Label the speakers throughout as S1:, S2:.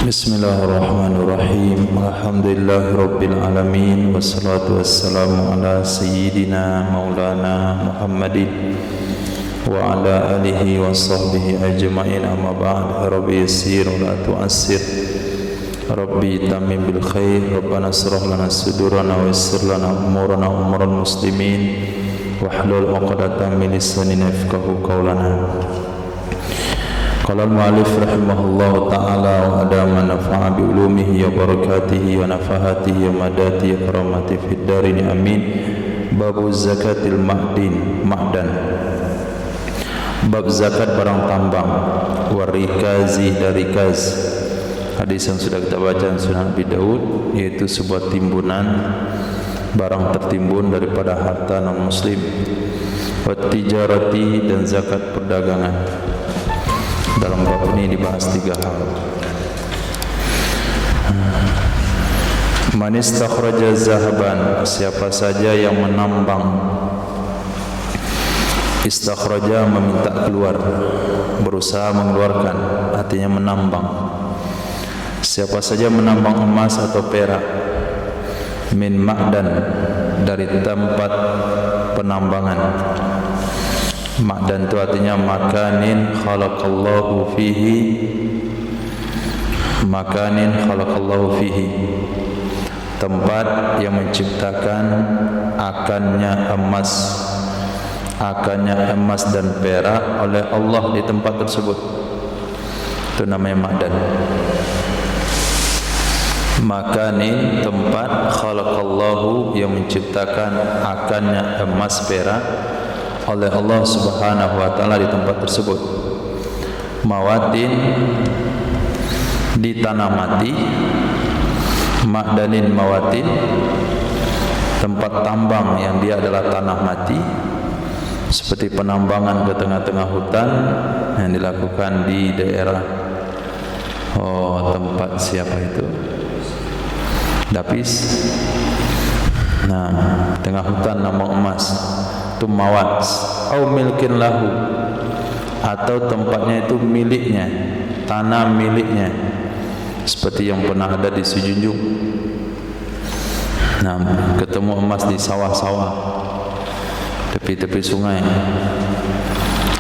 S1: Bismillahirrahmanirrahim. Alhamdulillahirabbil alamin wassalatu wassalamu ala sayyidina maulana Muhammadin wa ala alihi wa sahbihi ajma'in. Amma ba'd. Rabbi yassir wa la tu'assir. Rabbi tamim bil khair. Rabbana shrah lana sudurana wa yassir lana umurana wa umural muslimin wahlul 'uqdatam min lisani yafqahu qawlana. Qala al-mu'allif rahimahullahu ta'ala wa adama nafa'a bi ulumihi wa barakatihi wa nafahatihi wa madati wa karamati fid darin amin. Babu zakatil ma'dan. Bab zakat barang tambang, warikazi dari rikaz. Hadis yang sudah kita baca dalam Sunan Abi Daud, yaitu sebuah timbunan barang tertimbun daripada harta non muslim. Wa tijarati, dan zakat perdagangan. Dalam bab ini dibahas 3 hal. Man istakhraja zahaban, siapa saja yang menambang. Istakhraja, meminta keluar, berusaha mengeluarkan, artinya menambang. Siapa saja menambang emas atau perak, min ma'dan, dari tempat penambangan. Ma'dan itu artinya makanin khalaqallahu fihi, makanin khalaqallahu fihi, tempat yang menciptakan akannya emas dan perak oleh Allah di tempat tersebut. Itu namanya ma'dan. Makanin, tempat, khalaqallahu, yang menciptakan akannya emas perak oleh Allah Subhanahu wa taala di tempat tersebut. Mawatin, di tanah mati. Ma'danin mawatin, tempat tambang yang dia adalah tanah mati, seperti penambangan ke tengah-tengah hutan yang dilakukan di daerah tempat siapa itu? Dapis. Nah, tengah hutan nambang emas, itu mawat. Au milkin lahu, atau tempatnya itu miliknya, tanah miliknya, seperti yang pernah ada di Sujunjung. Nah, ketemu emas di sawah-sawah, tepi-tepi sungai.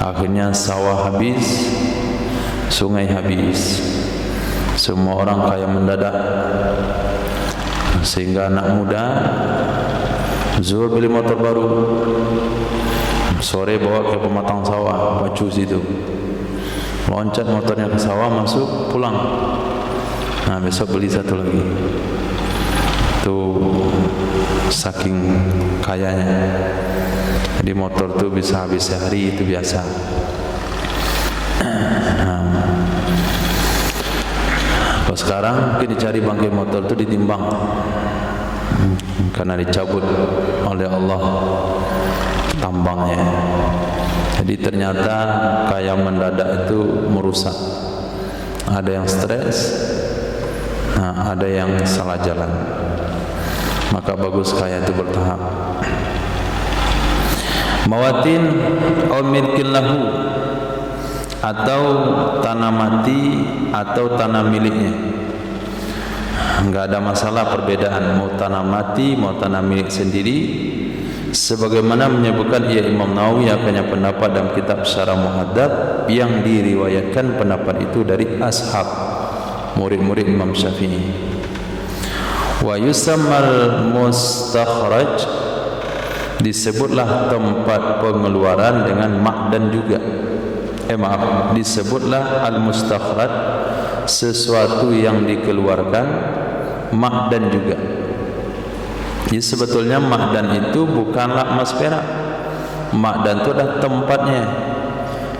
S1: Akhirnya sawah habis, sungai habis, semua orang kaya mendadak, sehingga anak muda zuhur beli motor baru, sore bawa ke pematang sawah, pacu situ, loncat motornya ke sawah, masuk, pulang. Nah, besok beli satu lagi. Itu saking kayanya. Jadi motor tuh bisa habis sehari, itu biasa. Kalau sekarang mungkin dicari bangkai motor itu ditimbang, karena dicabut oleh Allah tambangnya. Jadi ternyata kaya mendadak itu merusak. Ada yang stres, ada yang salah jalan. Maka bagus kaya itu bertahap. Mawatin au milkin lahu, atau tanah mati atau tanah miliknya. Enggak ada masalah perbedaan mau tanah mati mau tanah milik sendiri, sebagaimana menyebutkan Imam Nawawi akannya pendapat dalam kitab Syarah Muhadzab yang diriwayatkan pendapat itu dari ashab, murid-murid Imam Syafi'i. Wa yusammal mustakhraj, disebutlah tempat pengeluaran dengan ma'dan juga. Disebutlah al-mustakhraj, sesuatu yang dikeluarkan, ma'dan juga. Jadi sebetulnya ma'dan itu bukanlah emas perak. Ma'dan itu adalah tempatnya.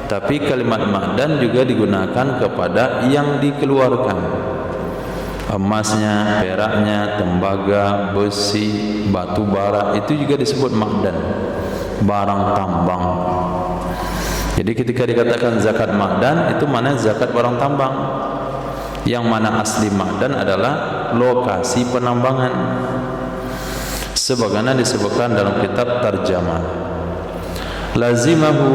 S1: Tapi kalimat ma'dan juga digunakan kepada yang dikeluarkan. Emasnya, peraknya, tembaga, besi, batu bara, itu juga disebut ma'dan, barang tambang. Jadi ketika dikatakan zakat ma'dan, itu mana zakat barang tambang. Yang mana asli ma'dan adalah lokasi penambangan, sebagaimana disebutkan dalam kitab Tarjamah. Lazimahu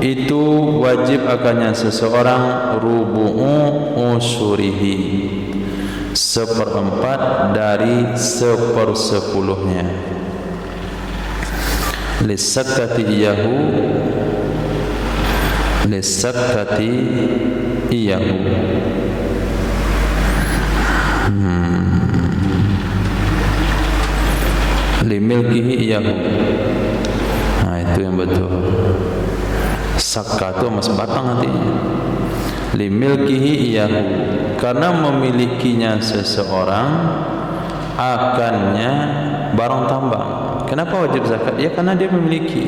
S1: itu wajib akannya seseorang rubu'u usyurihi, 1/4 dari 1/10-nya. Lisakati iyahu, lisakati iyahu. Limilkihi iyahu. Nah, itu yang betul. Sakka itu emas batang artinya. Limilkihi iyahu, karena memilikinya seseorang akannya barang tambang. Kenapa wajib zakat? Ya karena dia memiliki.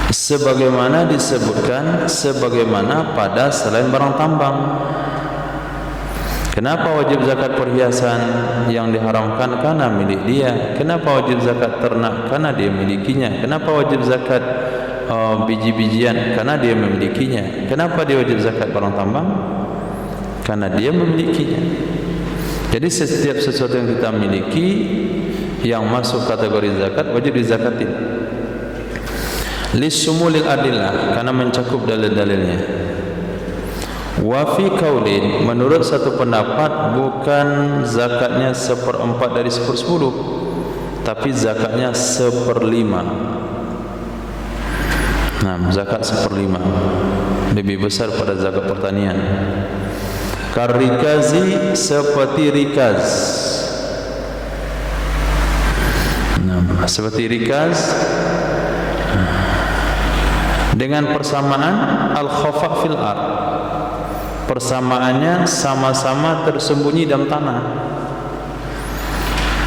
S1: Sebagaimana disebutkan, sebagaimana pada selain barang tambang. Kenapa wajib zakat perhiasan yang diharamkan? Karena milik dia. Kenapa wajib zakat ternak? Karena dia milikinya. Kenapa wajib zakat biji-bijian? Karena dia memilikinya. Kenapa dia wajib zakat barang tambang? Karena dia memilikinya. Jadi setiap sesuatu yang kita miliki yang masuk kategori zakat wajib dizakatin. Lisumulil adillah, karena mencakup dalil-dalilnya. Wa fi qaulin, menurut satu pendapat bukan zakatnya 1/4 dari 1/10, tapi zakatnya 1/5. Nah, zakat 1/5 lebih besar pada zakat pertanian. Karikazi, seperti rikaz. Nah, seperti rikaz dengan persamaan al-khafa fil ard. Persamaannya sama-sama tersembunyi dalam tanah.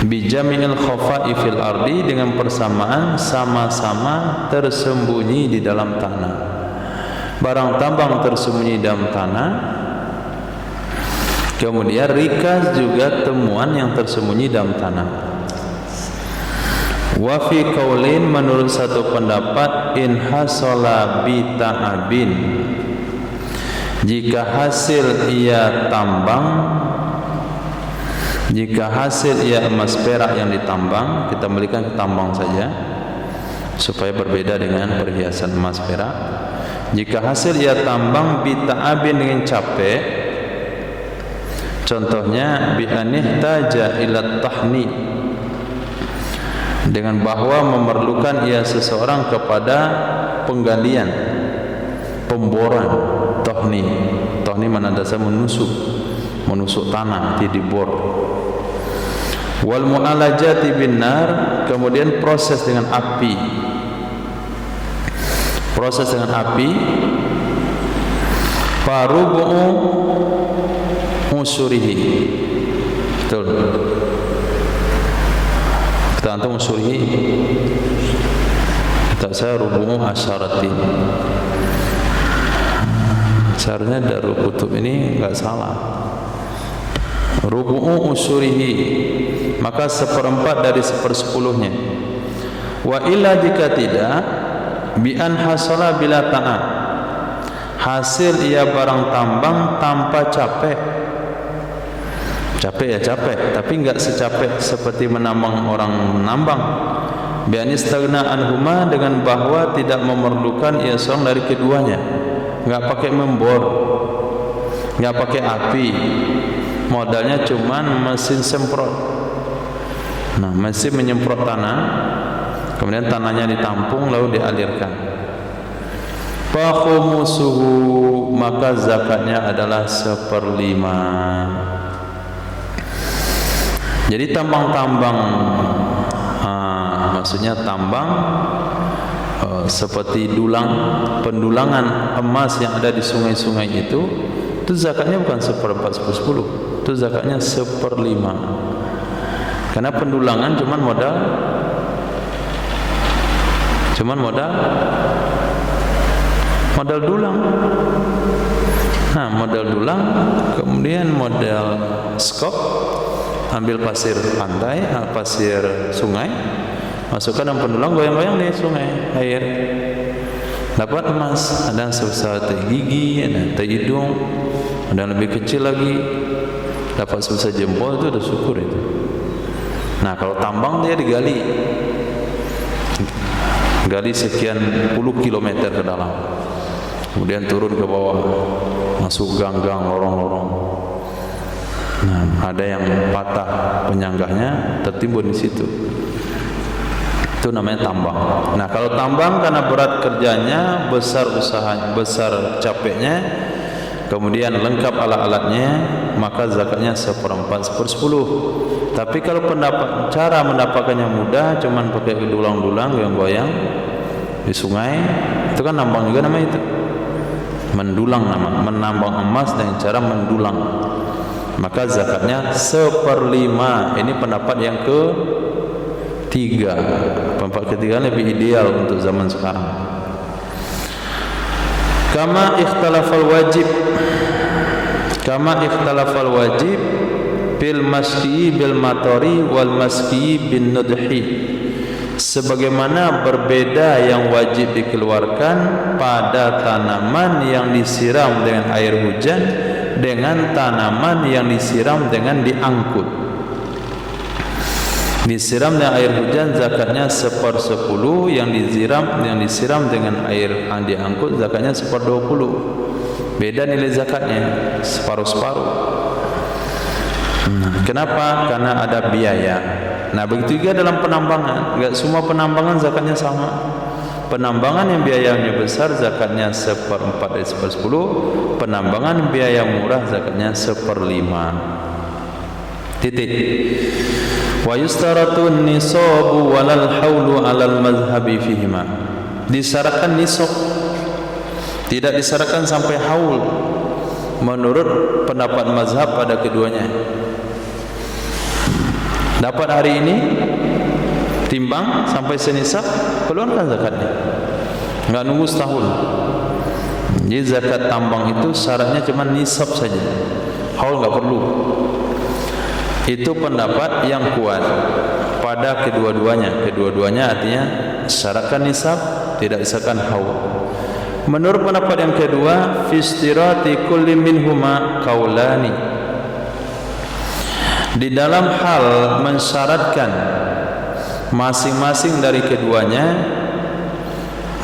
S1: Bijami'il khafa'i fil ardi, dengan persamaan sama-sama tersembunyi di dalam tanah. Barang tambang tersembunyi dalam tanah. Kemudian rikaz juga temuan yang tersembunyi dalam tanah. Wa fi qaulin, menurut satu pendapat, in hasala bi ta'abin, jika hasil ia tambang, jika hasil ia emas perak yang ditambang, kita belikan ke tambang saja supaya berbeda dengan perhiasan emas perak. Jika hasil ia tambang bi ta'abin, dengan capek, contohnya bi anihtaja ila tahni, dengan bahwa memerlukan ia seseorang kepada penggalian, pemboran. Tohni mana dasar menusuk tanah, dibor. Wal mu'alajati bin nar, kemudian proses dengan api. Proses dengan api. Farubu'u usurihi. Betul. Kita antum usurihi. Kita saya rubu'u asyarati. Seharusnya Darul Kutub ini enggak salah. Rubu'u usurihi, maka 1/4 dari 1/10-nya. Wa illa, jika tidak, bi an hasala bila ta'ab, hasil ia barang tambang tanpa capek. Capek ya capek, tapi enggak secapek seperti menambang orang menambang. Bi an istaghna anhuma, dengan bahwa tidak memerlukan ia seorang dari keduanya. Enggak pakai membor, enggak pakai api, modalnya cuman mesin semprot. Nah, mesin menyemprot tanah, kemudian tanahnya ditampung lalu dialirkan. Fa khumusuhu, maka zakatnya adalah 1/5. Jadi tambang-tambang, maksudnya tambang seperti pendulangan emas yang ada di sungai-sungai itu zakatnya bukan 1/4 1/10, itu zakatnya 1/5. Karena pendulangan cuman modal dulang. Nah, modal dulang, kemudian modal skop, ambil pasir pantai, pasir sungai, masukkan dalam pendulang, goyang-goyang di sungai air, dapat emas. Ada sebesar teh gigi, ada teh hidung, ada yang lebih kecil lagi, dapat sebesar jempol, itu udah syukur itu. Nah, kalau tambang dia digali, gali sekian puluh kilometer ke dalam, kemudian turun ke bawah, masuk gang-gang, lorong-lorong. Nah, ada yang patah penyanggahnya, tertimbun di situ. Itu namanya tambang. Nah, kalau tambang karena berat kerjanya, besar usahanya, besar capeknya, kemudian lengkap alat-alatnya, maka zakatnya 1/4, 1/10. Tapi kalau cara mendapatkannya mudah, cuman pakai dulang-dulang yang goyang di sungai, itu kan nambang juga namanya itu. Mendulang nama, menambang emas dengan cara mendulang. Maka zakatnya 1/5. Ini pendapat yang ketiga. Pendapat ketiga lebih ideal untuk zaman sekarang. Kama ikhtalafal wajib bil maski bil matori wal maski bin nudhi. Sebagaimana berbeda yang wajib dikeluarkan pada tanaman yang disiram dengan air hujan dengan tanaman yang disiram dengan diangkut. Disiram dengan air hujan zakatnya 1/10, yang disiram dengan air yang diangkut zakatnya 1/20. Beda nilai zakatnya, separuh-separuh. Kenapa? Karena ada biaya. Nah, begitu juga dalam penambangan. Enggak semua penambangan zakatnya sama. Penambangan yang biayanya besar zakatnya 1/4 dari 1/10. Penambangan biaya murah zakatnya 1/5. Titik. Wa yustaratu nisabu walal haulu alal mazhabi fihima. Disyaratkan nisab, tidak disyaratkan sampai haul menurut pendapat mazhab pada keduanya. Dapat hari ini, timbang sampai senisab, keluarkan zakatnya. Enggak nunggu setahun. Jadi zakat tambang itu syaratnya cuma nisab saja, haul enggak perlu. Itu pendapat yang kuat pada kedua-duanya. Kedua-duanya artinya syaratkan nisab, tidak disyaratkan haul. Menurut pendapat yang kedua, fi istirati kulli minhuma qaulani. Di dalam hal mensyaratkan masing-masing dari keduanya,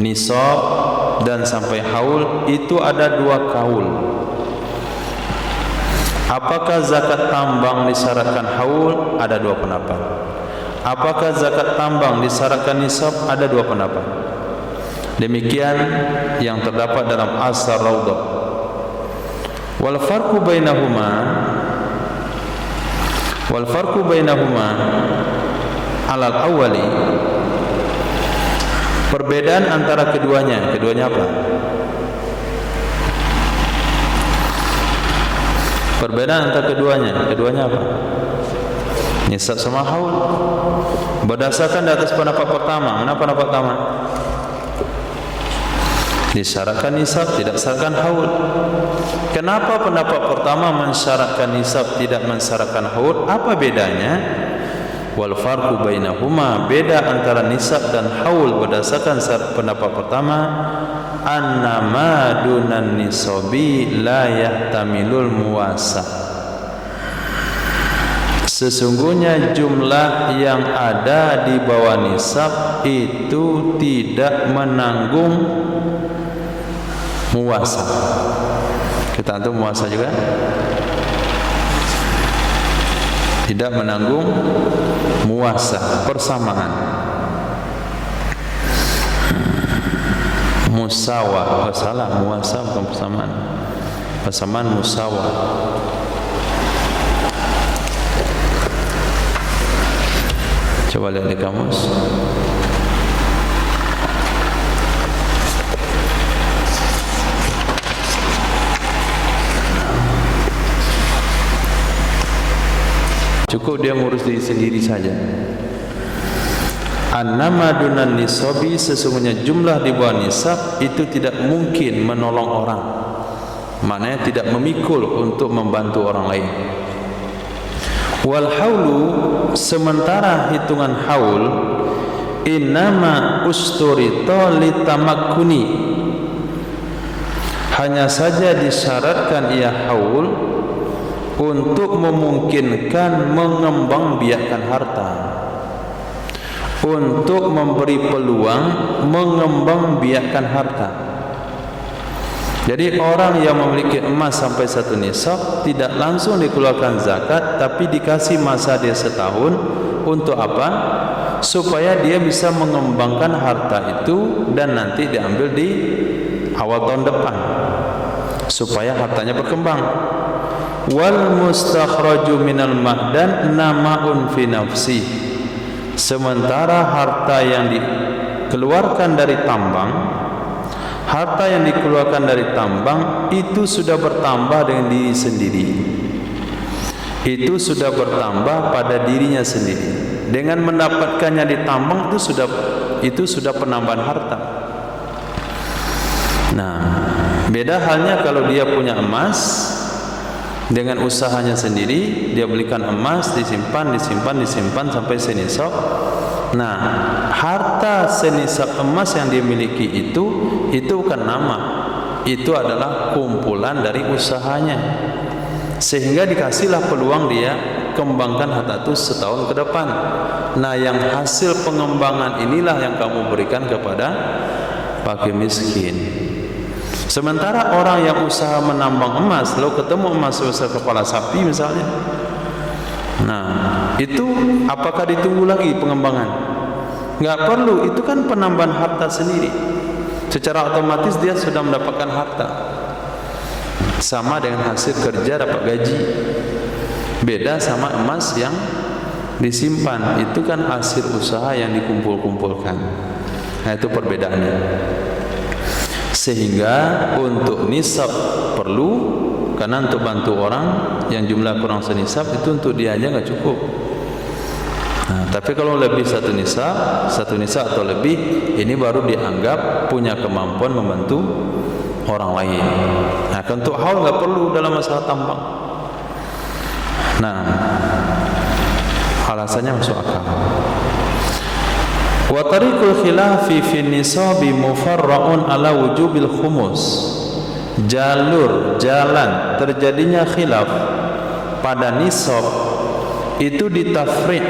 S1: nisab dan sampai haul, itu ada dua kaul. Apakah zakat tambang disyaratkan haul? Ada dua pendapat. Apakah zakat tambang disyaratkan nisab? Ada dua pendapat. Demikian yang terdapat dalam Asar Raudhah. Wal farqu bainahuma alal awwali. Perbedaan antara keduanya apa? Perbedaan antara keduanya apa? Nisab sama haul. Berdasarkan di atas pendapat pertama. Mana pendapat pertama? Disyaratkan nisab, tidak disyaratkan haul. Kenapa pendapat pertama mensyaratkan nisab, tidak mensyaratkan haul? Apa bedanya? Wal farqu bainahuma, beda antara nisab dan haul berdasarkan pendapat pertama, annama dunan nisabi la yahtamilul muwasa. Sesungguhnya jumlah yang ada di bawah nisab itu tidak menanggung muwasa. Kita tahu muwasa juga tidak menanggung muwasa, persamaan. Musawa, salah, muwasa bukan persamaan. Persamaan musawa. Coba lihat di kamus. Cukup dia ngurus diri sendiri saja. Annama dunan nisabi, sesungguhnya jumlah di bawah nisab itu tidak mungkin menolong orang. Maknanya tidak memikul untuk membantu orang lain. Wal haulu, sementara hitungan haul, innama usturita litamakkuni, hanya saja disyaratkan ia haul untuk memungkinkan mengembangbiakkan harta, untuk memberi peluang mengembangbiakkan harta. Jadi orang yang memiliki emas sampai 1 nisab tidak langsung dikeluarkan zakat, tapi dikasih masa dia setahun. Untuk apa? Supaya dia bisa mengembangkan harta itu dan nanti diambil di awal tahun depan, supaya hartanya berkembang. Wal mustakhraju minal ma'dan namaun fi nafsi. Sementara harta yang dikeluarkan dari tambang, harta yang dikeluarkan dari tambang itu sudah bertambah dengan diri sendiri. Itu sudah bertambah pada dirinya sendiri. Dengan mendapatkannya di tambang itu sudah penambahan harta. Nah, beda halnya kalau dia punya emas dengan usahanya sendiri, dia belikan emas, disimpan sampai senisab. Nah, harta senisab emas yang dia miliki itu bukan nama, itu adalah kumpulan dari usahanya, sehingga dikasihlah peluang dia kembangkan harta itu setahun ke depan. Nah, yang hasil pengembangan inilah yang kamu berikan kepada fakir miskin. Sementara orang yang usaha menambang emas, lalu ketemu emas sebesar kepala sapi misalnya, nah itu apakah ditunggu lagi pengembangan? Nggak perlu, itu kan penambahan harta sendiri. Secara otomatis dia sudah mendapatkan harta, sama dengan hasil kerja dapat gaji. Beda sama emas yang disimpan, itu kan hasil usaha yang dikumpul-kumpulkan. Nah, itu perbedaannya. Sehingga untuk nisab perlu, karena untuk bantu orang yang jumlah kurang senisab itu untuk dia aja nggak cukup. Nah, tapi kalau lebih 1 nisab atau lebih, ini baru dianggap punya kemampuan membantu orang lain. Nah, untuk haul nggak perlu dalam masalah tambang. Nah, alasannya masuk akal. Wa tariqul khilafi fi nisabi mufarra'un ala wujubil khumus. Jalan terjadinya khilaf pada nisab itu ditafriq,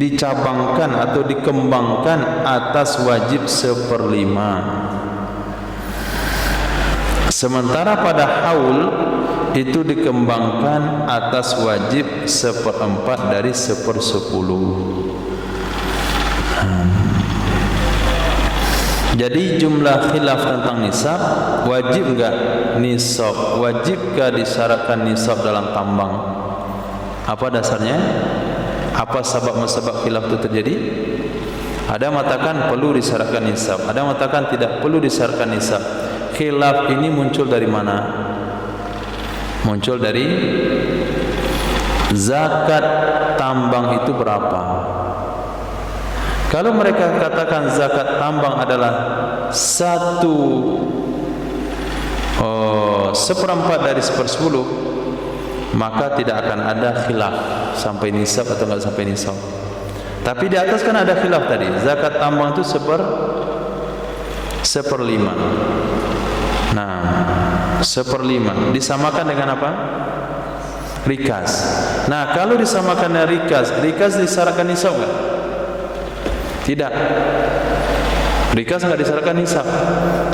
S1: dicabangkan atau dikembangkan atas wajib 1/5. Sementara pada haul itu dikembangkan atas wajib 1/4 dari 1/10. Jadi jumlah khilaf tentang nisab, wajib enggak nisab, wajibkah disyaratkan nisab dalam tambang? Apa dasarnya? Apa sebab khilaf itu terjadi? Ada mengatakan perlu disyaratkan nisab, ada mengatakan tidak perlu disyaratkan nisab. Khilaf ini muncul dari mana? Muncul dari zakat tambang itu berapa? Kalau mereka katakan zakat tambang adalah 1/4 dari 1/10, maka tidak akan ada khilaf sampai nisab atau enggak sampai nisab. Tapi di atas kan ada khilaf tadi, zakat tambang itu 1/5. Nah, 1/5 disamakan dengan apa? Rikas. Nah, kalau disamakan dengan rikas disyaratkan nisab enggak? Tidak. Rikas enggak disyaratkan nisab.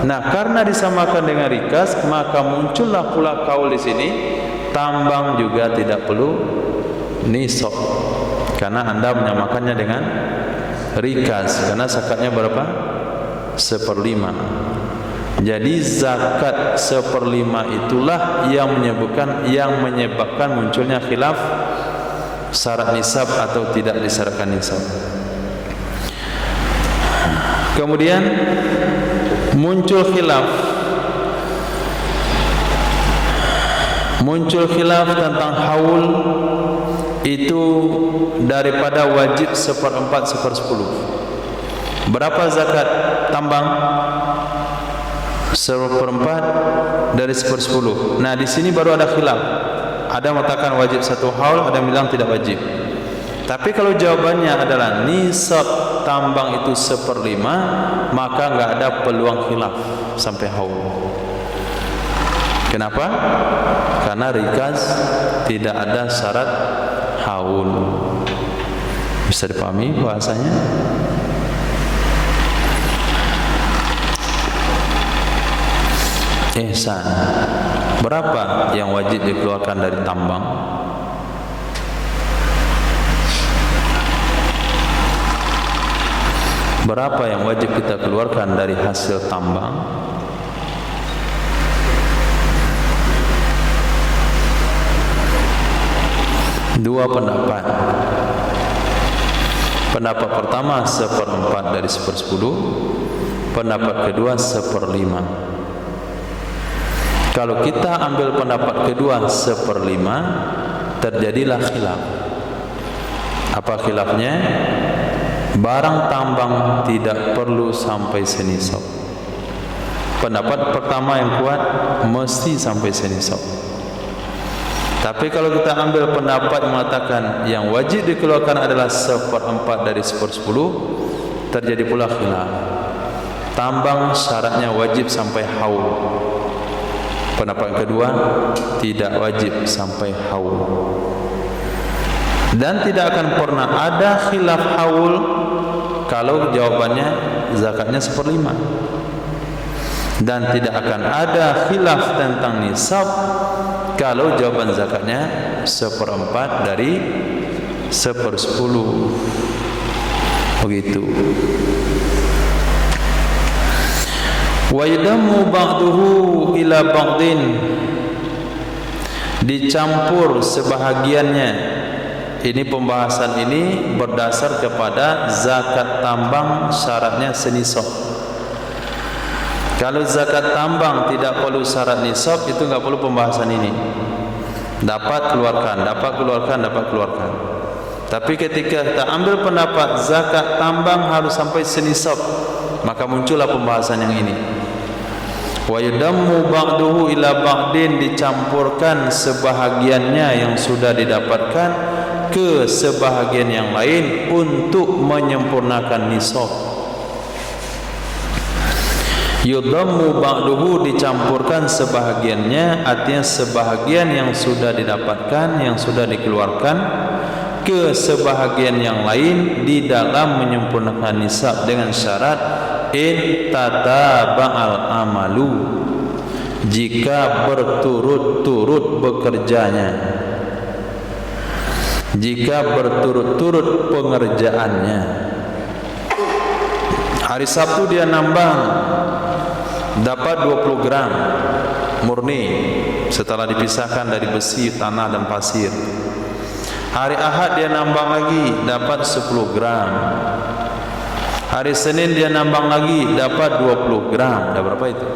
S1: Nah, karena disamakan dengan rikas, maka muncullah pula kaul di sini, tambang juga tidak perlu nisab. Karena Anda menyamakannya dengan rikas. Karena zakatnya berapa? 1/5. Jadi zakat 1/5 itulah yang menyebabkan munculnya khilaf syarat nisab atau tidak disyaratkan nisab. Kemudian muncul khilaf tentang haul itu daripada wajib 1/4 1/10. Berapa zakat tambang? 1/4 dari 1/10. Nah, di sini baru ada khilaf. Ada mengatakan wajib 1 haul, ada yang bilang tidak wajib. Tapi kalau jawabannya adalah nisab tambang itu 1/5, maka enggak ada peluang khilaf sampai haul. Kenapa? Karena rikas tidak ada syarat haul. Bisa dipahami bahasanya? Ihsan. Berapa yang wajib dikeluarkan dari tambang? Berapa yang wajib kita keluarkan dari hasil tambang? Dua pendapat. Pendapat pertama 1/4 dari 1/10. Pendapat kedua 1/5. Kalau kita ambil pendapat kedua 1/5, terjadilah khilaf. Apa khilafnya? Barang tambang tidak perlu sampai senisab. Pendapat pertama yang kuat, mesti sampai senisab. Tapi kalau kita ambil pendapat yang mengatakan yang wajib dikeluarkan adalah 1/4 dari 1/10, terjadi pula khilaf. Tambang syaratnya wajib sampai haul. Pendapat yang kedua, tidak wajib sampai haul. Dan tidak akan pernah ada khilaf haul kalau jawabannya zakatnya 1/5. Dan tidak akan ada khilaf tentang nisab kalau jawaban zakatnya 1/4 dari 1/10. Begitu. Wa yadamu ba'duhu ila ba'din, dicampur sebahagiannya. Ini pembahasan ini berdasar kepada zakat tambang syaratnya senisab. Kalau zakat tambang tidak perlu syarat nisab, itu enggak perlu pembahasan ini. Dapat keluarkan, dapat keluarkan, dapat keluarkan. Tapi ketika kita ambil pendapat zakat tambang harus sampai senisab, maka muncullah pembahasan yang ini. Wa yudammu ba'duhu ila ba'din, dicampurkan sebahagiannya yang sudah didapatkan ke sebahagian yang lain untuk menyempurnakan nisab. Yudammu ba'duhu, dicampurkan sebahagiannya, artinya sebahagian yang sudah didapatkan, yang sudah dikeluarkan ke sebahagian yang lain di dalam menyempurnakan nisab dengan syarat in tataba'al amalu, jika berturut-turut bekerjanya, jika berturut-turut pengerjaannya. Hari Sabtu dia nambang, dapat 20 gram murni setelah dipisahkan dari besi, tanah dan pasir. Hari Ahad dia nambang lagi, dapat 10 gram. Hari Senin dia nambang lagi, dapat 20 gram. Dah berapa itu?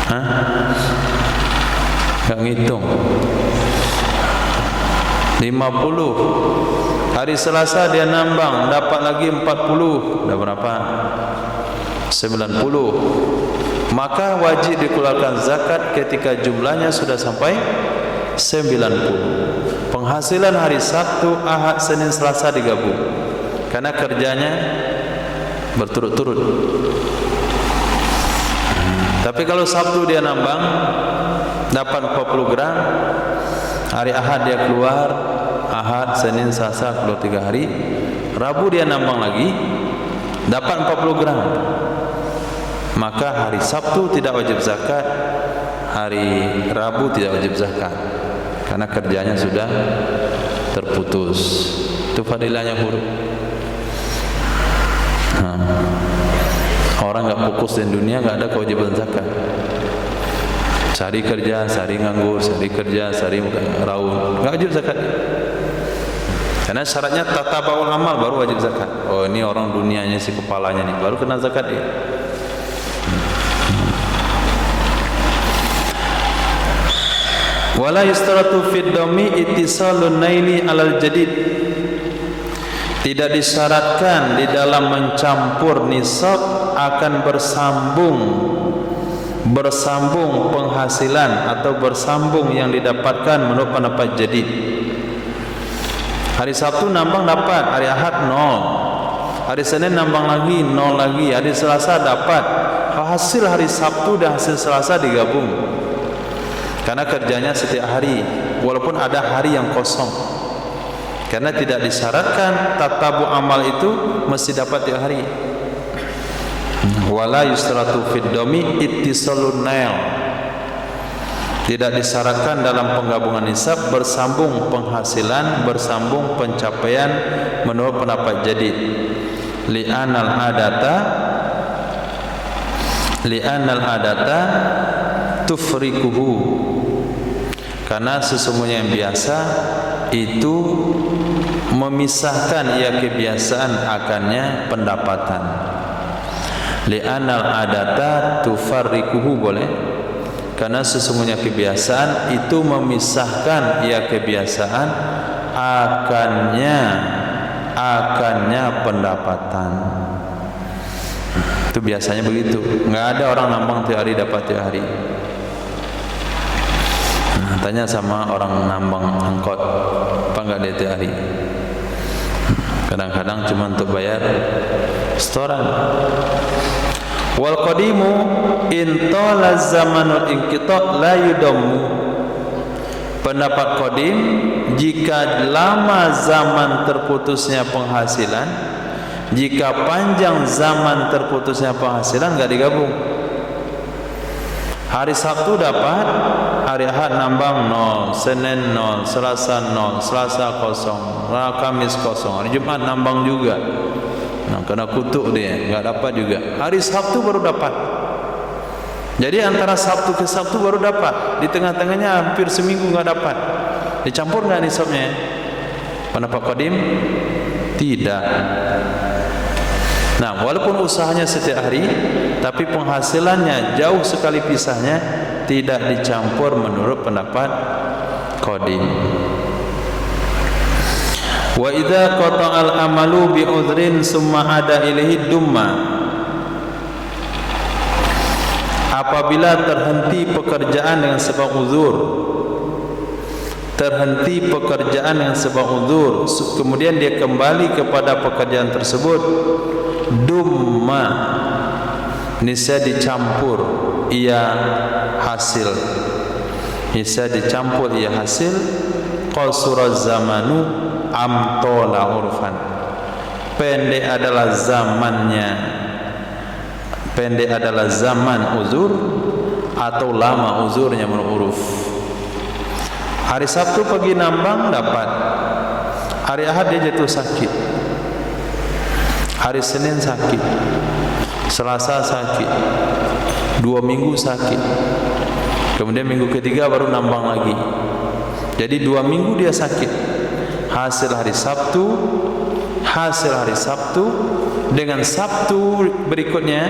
S1: Hah? Enggak ngitung. 50. Hari Selasa dia nambang, dapat lagi 40. Dah berapa? 90. Maka wajib dikeluarkan zakat ketika jumlahnya sudah sampai 90. Penghasilan hari Sabtu, Ahad, Senin, Selasa digabung, karena kerjanya berturut-turut. Tapi kalau Sabtu dia nambang, dapat 40 gram. Hari Ahad dia keluar, Ahad, Senin, Selasa keluar 3 hari. Rabu dia nambang lagi, dapat 40 gram. Maka hari Sabtu tidak wajib zakat, hari Rabu tidak wajib zakat, karena kerjanya sudah terputus. Itu fadilahnya huruf. Orang enggak fokus di dunia, enggak ada kewajiban zakat. Sehari kerja, sehari nganggur, sehari kerja, sehari raun, enggak wajib zakat. Karena syaratnya tataba'ul amal, baru wajib zakat. Oh, ini orang dunianya si kepalanya nih, baru kena zakat dia. Wala yustaratu fid dami ittisalun naili alal jadid, tidak disyaratkan di dalam mencampur nisab akan bersambung penghasilan atau bersambung yang didapatkan menurut pendapat jadid. Hari Sabtu nambang dapat, hari Ahad 0, hari Senin nambang lagi 0 lagi, hari Selasa dapat. Hasil hari Sabtu dan hasil Selasa digabung, karena kerjanya setiap hari, walaupun ada hari yang kosong. Karena tidak disyaratkan tatabu amal itu mesti dapat tiap hari. Wala yusratu fid domi ittisalun nail. Tidak disyaratkan dalam penggabungan nisab bersambung penghasilan, bersambung pencapaian menurut pendapat jadid. Li'anal adata tufrikuhu. Karena sesungguhnya yang biasa itu memisahkan ia kebiasaan akannya pendapatan. Li'anal adata tufarrikuhu boleh. Karena sesungguhnya kebiasaan itu memisahkan ia kebiasaan akannya pendapatan. Itu biasanya begitu. Enggak ada orang nambang tiap hari dapat tiap hari. Nah, tanya sama orang nambang angkot, apa enggak dia tiap hari? Kadang-kadang cuma untuk bayar setoran. Wal qadimu in tala zamanul inqita la yudammu. Pendapat qadim, jika lama zaman terputusnya penghasilan, jika panjang zaman terputusnya penghasilan, enggak digabung. Hari Sabtu dapat, hari Ahad nambang 0, Senin 0, Selasa 0, Selasa kosong, Kamis kosong, hari Jumat nambang juga. Nah, kena kutuk dia, enggak dapat juga. Hari Sabtu baru dapat. Jadi antara Sabtu ke Sabtu baru dapat. Di tengah-tengahnya hampir seminggu enggak dapat. Dicampur enggak nisabnya? Pendapat qadim? Tidak. Nah, walaupun usahanya setiap hari, tapi penghasilannya jauh sekali pisahnya, tidak dicampur menurut pendapat qadim. Wa idza qata'al amalu bi udhrin summa ada ilaihi dumma. Apabila terhenti pekerjaan dengan sebab uzur, terhenti pekerjaan dengan sebab uzur, kemudian dia kembali kepada pekerjaan tersebut, dumma, niscaya dicampur ia hasil, niscaya dicampur ia hasil, qasura zamanu amtola urfan. Pendek adalah zamannya, pendek adalah zaman uzur atau lama uzurnya menurut uruf. Hari Sabtu pergi nambang dapat, hari Ahad dia jatuh sakit, hari Senin sakit, Selasa sakit, 2 minggu sakit, kemudian minggu ketiga baru nambang lagi. Jadi 2 minggu dia sakit. Hasil hari Sabtu dengan Sabtu berikutnya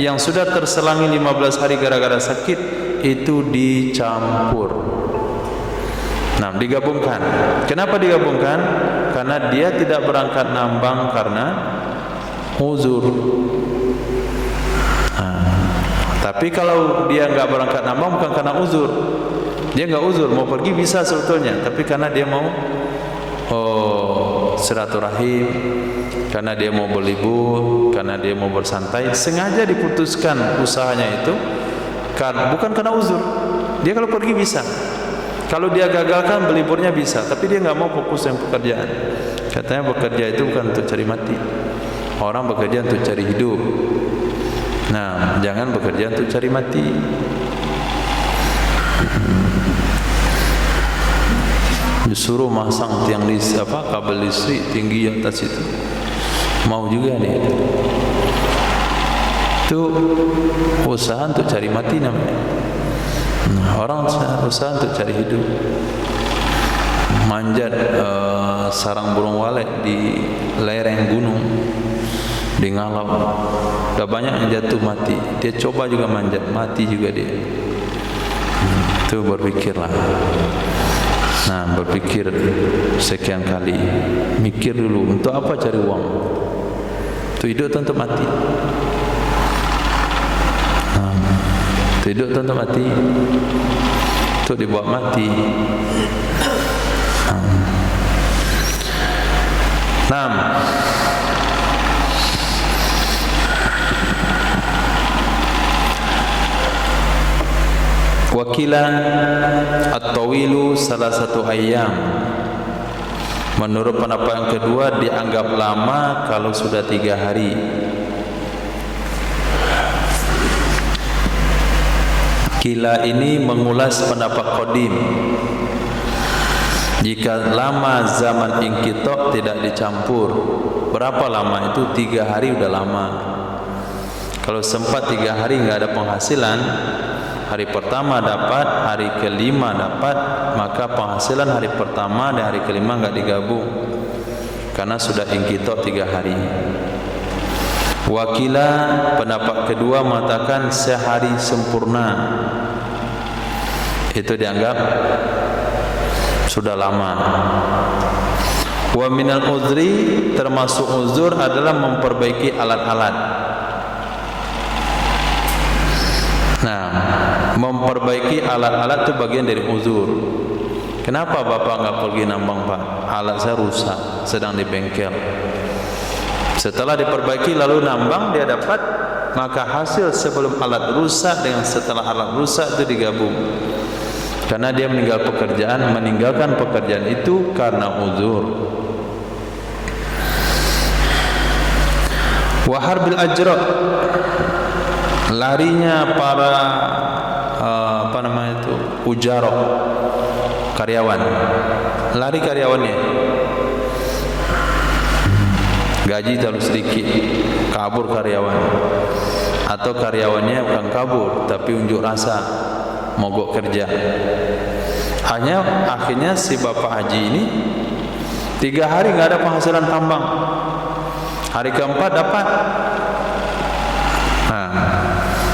S1: yang sudah terselangi 15 hari gara-gara sakit itu dicampur. Nah, digabungkan. Kenapa digabungkan? Karena dia tidak berangkat nambang karena uzur. Tapi kalau dia enggak berangkat nambang bukan karena uzur. Dia enggak uzur, mau pergi bisa sebetulnya, tapi karena dia mau silaturahim, karena dia mau berlibur, karena dia mau bersantai, sengaja diputuskan usahanya itu bukan karena uzur. Dia kalau pergi bisa, kalau dia gagalkan berliburnya bisa, tapi dia enggak mau fokus dengan pekerjaan. Katanya bekerja itu bukan untuk cari mati, orang bekerja untuk cari hidup. Nah, jangan bekerja untuk cari mati. Disuruh masang tiang listrik, kabel listrik tinggi atas itu, mau juga nih. Itu usaha untuk cari mati namanya. Orang usaha untuk cari hidup. Manjat sarang burung walet di lereng gunung di Ngalau, udah banyak yang jatuh mati. Dia coba juga manjat, mati juga dia. Itu berpikirlah. Nah, berpikir sekian kali, mikir dulu untuk apa cari uang. Itu hidup tentu mati. Itu hidup tentu mati. Itu dibawa mati. Nah, wakila at-tawilu salah satu ayam. Menurut pendapat yang kedua dianggap lama kalau sudah 3 hari. Kila ini mengulas pendapat qadim. Jika lama zaman inqitok tidak dicampur, berapa lama itu? 3 hari udah lama. Kalau sempat 3 hari nggak ada penghasilan, hari pertama dapat, hari kelima dapat, maka penghasilan hari pertama dan hari kelima nggak digabung karena sudah inqitok 3 hari. Wakila pendapat kedua mengatakan sehari sempurna, itu dianggap sudah lama. Wa minal uzri, termasuk uzur adalah memperbaiki alat-alat. Nah, memperbaiki alat-alat itu bagian dari uzur. Kenapa bapak nggak pergi nambang, Pak? Alat saya rusak, sedang di bengkel. Setelah diperbaiki lalu nambang, dia dapat, maka hasil sebelum alat rusak dengan setelah alat rusak itu digabung. Karena dia meninggalkan pekerjaan itu karena uzur. Wa harbil ajra, larinya para ujarah, karyawan, lari karyawannya, gaji terlalu sedikit, kabur karyawan, atau karyawannya bukan kabur tapi unjuk rasa mogok kerja. Akhirnya si bapak haji ini 3 hari nggak ada penghasilan tambang, hari keempat dapat.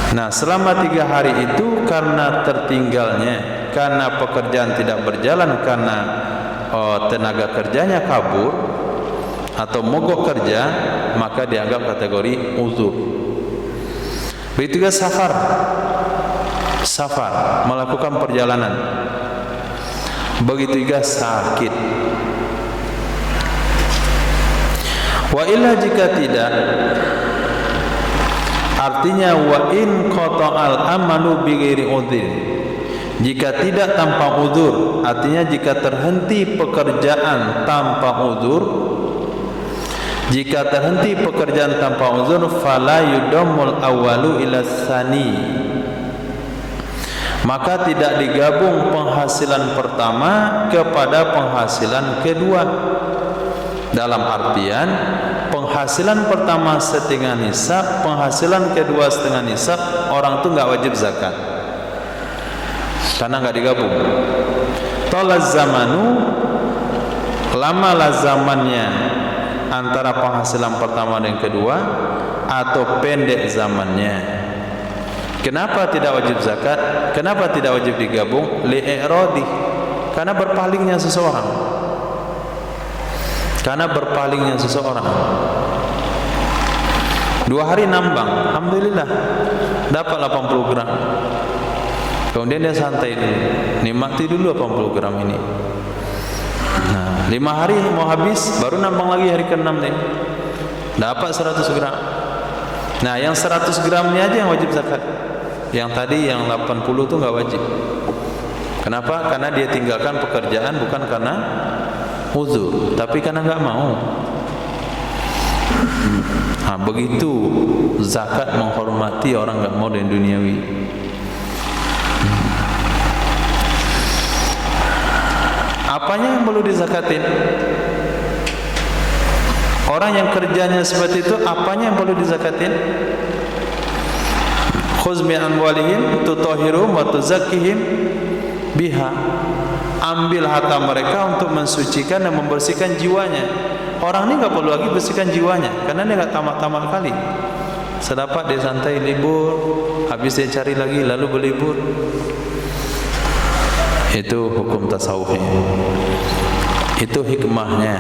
S1: Nah, selama 3 hari itu karena tertinggalnya, karena pekerjaan tidak berjalan, karena tenaga kerjanya kabur atau mogok kerja, maka dianggap kategori uzur. Begitu juga safar, melakukan perjalanan. Begitu juga sakit. Wa illa, jika tidak, artinya wa in qata'al amalu bighairi udhrin, jika tidak tanpa uzur, artinya jika terhenti pekerjaan tanpa uzur, jika terhenti pekerjaan tanpa uzur, fala yudammul awwalu ila tsani, maka tidak digabung penghasilan pertama kepada penghasilan kedua. Dalam artian penghasilan pertama setengah nisab, penghasilan kedua setengah nisab, orang itu nggak wajib zakat karena nggak digabung. Tolaz zamanu, lamalah zamannya antara penghasilan pertama dan kedua, atau pendek zamannya. Kenapa tidak wajib zakat? Kenapa tidak wajib digabung? Li'iradi, karena berpalingnya seseorang. Karena berpalingnya seseorang. 2 hari nambang, alhamdulillah dapat 80 gram. Kemudian dia santai dulu, nikmati dulu 80 gram ini. Nah, 5 hari mau habis, baru nambang lagi hari ke-6 nih, dapat 100 gram. Nah, yang 100 gramnya aja yang wajib zakat. Yang tadi yang 80 itu nggak wajib. Kenapa? Karena dia tinggalkan pekerjaan bukan karena uzur, tapi karena nggak mau. Nah, begitu zakat menghormati orang nggak mau dan duniawi. Apanya yang perlu dizakatin? Orang yang kerjanya seperti itu, apanya yang perlu dizakatin? Khuz min amwalihim tutahhiruhum wa tuzakkihim biha. Ambil harta mereka untuk mensucikan dan membersihkan jiwanya. Orang ini nggak perlu lagi bersihkan jiwanya karena dia nggak tamak-tamak kali. Sedapat dia santai libur, habis dia cari lagi lalu berlibur. Itu hukum tasawufnya. Itu hikmahnya.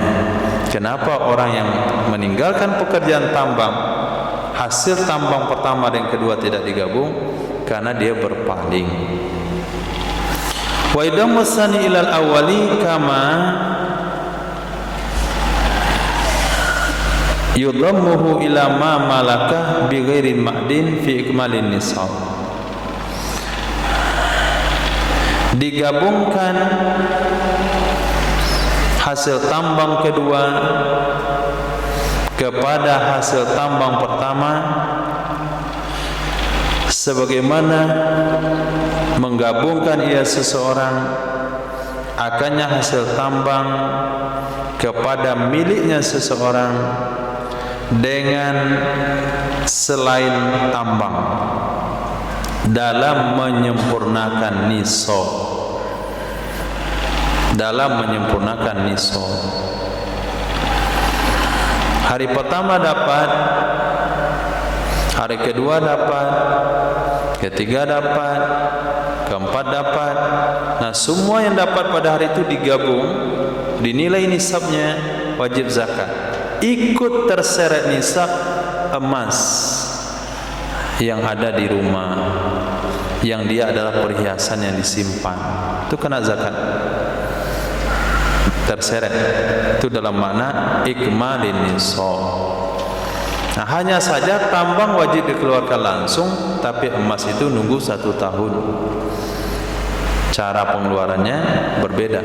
S1: Kenapa orang yang meninggalkan pekerjaan tambang, hasil tambang pertama dan kedua tidak digabung? Karena dia berpaling. Wa idammu tsani ilal awwali kama yudammuhu ila ma malakah bi ghairi ma'din fi ikmalin nisab. Digabungkan hasil tambang kedua kepada hasil tambang pertama, sebagaimana menggabungkan ia seseorang akannya hasil tambang kepada miliknya seseorang dengan selain tambang dalam menyempurnakan nisab. Dalam menyempurnakan nisab. Hari pertama dapat, hari kedua dapat, ketiga dapat, keempat dapat. Nah, semua yang dapat pada hari itu digabung, dinilai nisabnya, wajib zakat. Ikut terseret nisab emas yang ada di rumah, yang dia adalah perhiasan yang disimpan, itu kena zakat. Terseret itu dalam makna ikmalin nisab. Nah, hanya saja tambang wajib dikeluarkan langsung, tapi emas itu nunggu 1 tahun. Cara pengeluarannya berbeda,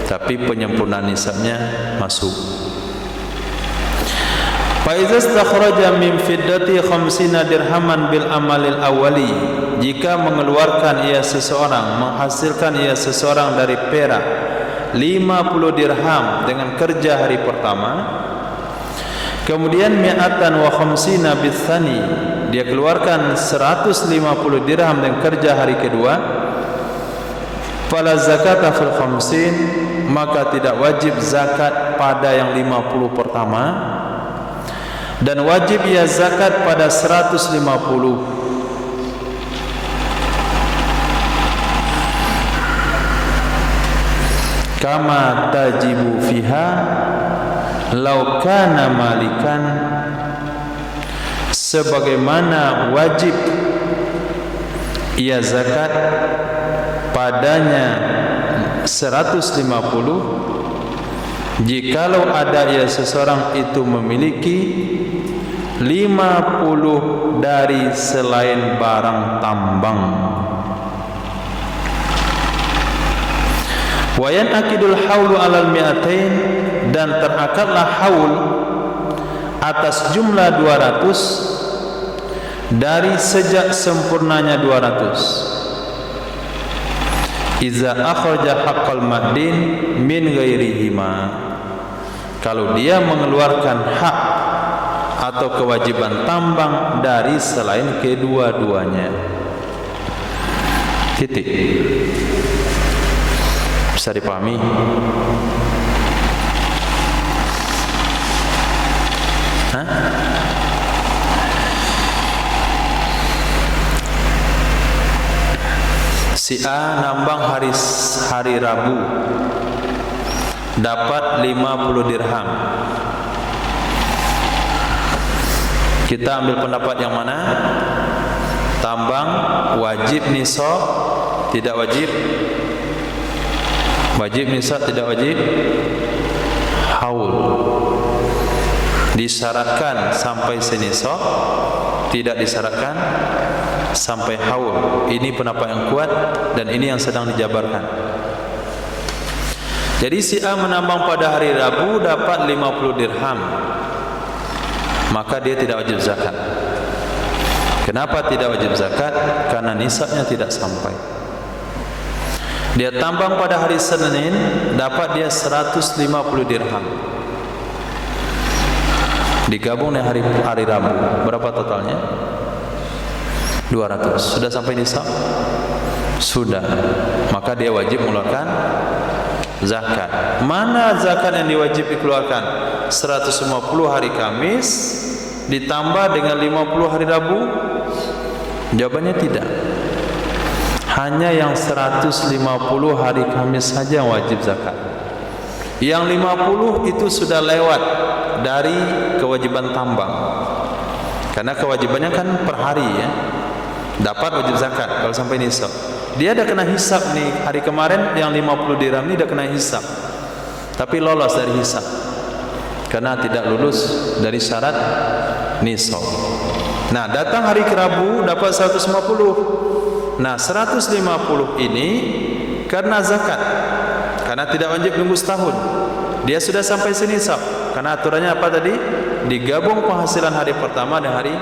S1: tapi penyempurnaan nisabnya masuk. Fa iza istakhraja min fiddati 50 dirhaman bil amalil awali, jika mengeluarkan ia seseorang, menghasilkan ia seseorang dari perak 50 dirham dengan kerja hari pertama, kemudian mi'atan wa khamsina bitsani, dia keluarkan 150 dirham dengan kerja hari kedua, fala zakata fil khamsin, maka tidak wajib zakat pada yang 50 pertama, dan wajib ia zakat pada 150. Kama tajibu fiha law kana malikan, sebagaimana wajib ia zakat padanya 150 jikalau ada ia seseorang itu memiliki 50 dari selain barang tambang. Wayan akidul haulu alal mi'atain, dan terakatlah haul atas jumlah 200 dari sejak sempurnanya 200. Iza akhraja haqqal madin min ghairihima, kalau dia mengeluarkan hak atau kewajiban tambang dari selain kedua-duanya. Titik. Bisa dipahami? Hah? Si A nambang hari Rabu, dapat 50 dirham. Kita ambil pendapat yang mana? Tambang wajib nisab, tidak wajib? Wajib nisab, tidak wajib? Haul. Disyaratkan sampai senisab, tidak disyaratkan sampai haul. Ini pendapat yang kuat dan ini yang sedang dijabarkan. Jadi si A menambang pada hari Rabu dapat 50 dirham, maka dia tidak wajib zakat. Kenapa tidak wajib zakat? Karena nisabnya tidak sampai. Dia tambang pada hari Senin, dapat dia 150 dirham. Digabung dengan hari Rabu, berapa totalnya? 200. Sudah sampai nisab? Sudah. Maka dia wajib mengeluarkan zakat. Mana zakat yang diwajib dikeluarkan? 150 hari Kamis ditambah dengan 50 hari Rabu? Jawabannya tidak. Hanya yang 150 hari Kamis saja yang wajib zakat. Yang 50 itu sudah lewat dari kewajiban tambang. Karena kewajibannya kan per hari ya. Dapat wajib zakat kalau sampai nisab. Dia dah kena hisab nih. Hari kemarin yang 50 dirham ni dah kena hisab. Tapi lolos dari hisab. Karena tidak lulus dari syarat nisab. Nah, datang hari Rabu dapat 150. Nah, 150 ini karena zakat, karena tidak wajib nunggu setahun. dia sudah sampai senisab. Karena aturannya apa tadi? Digabung penghasilan hari pertama dan hari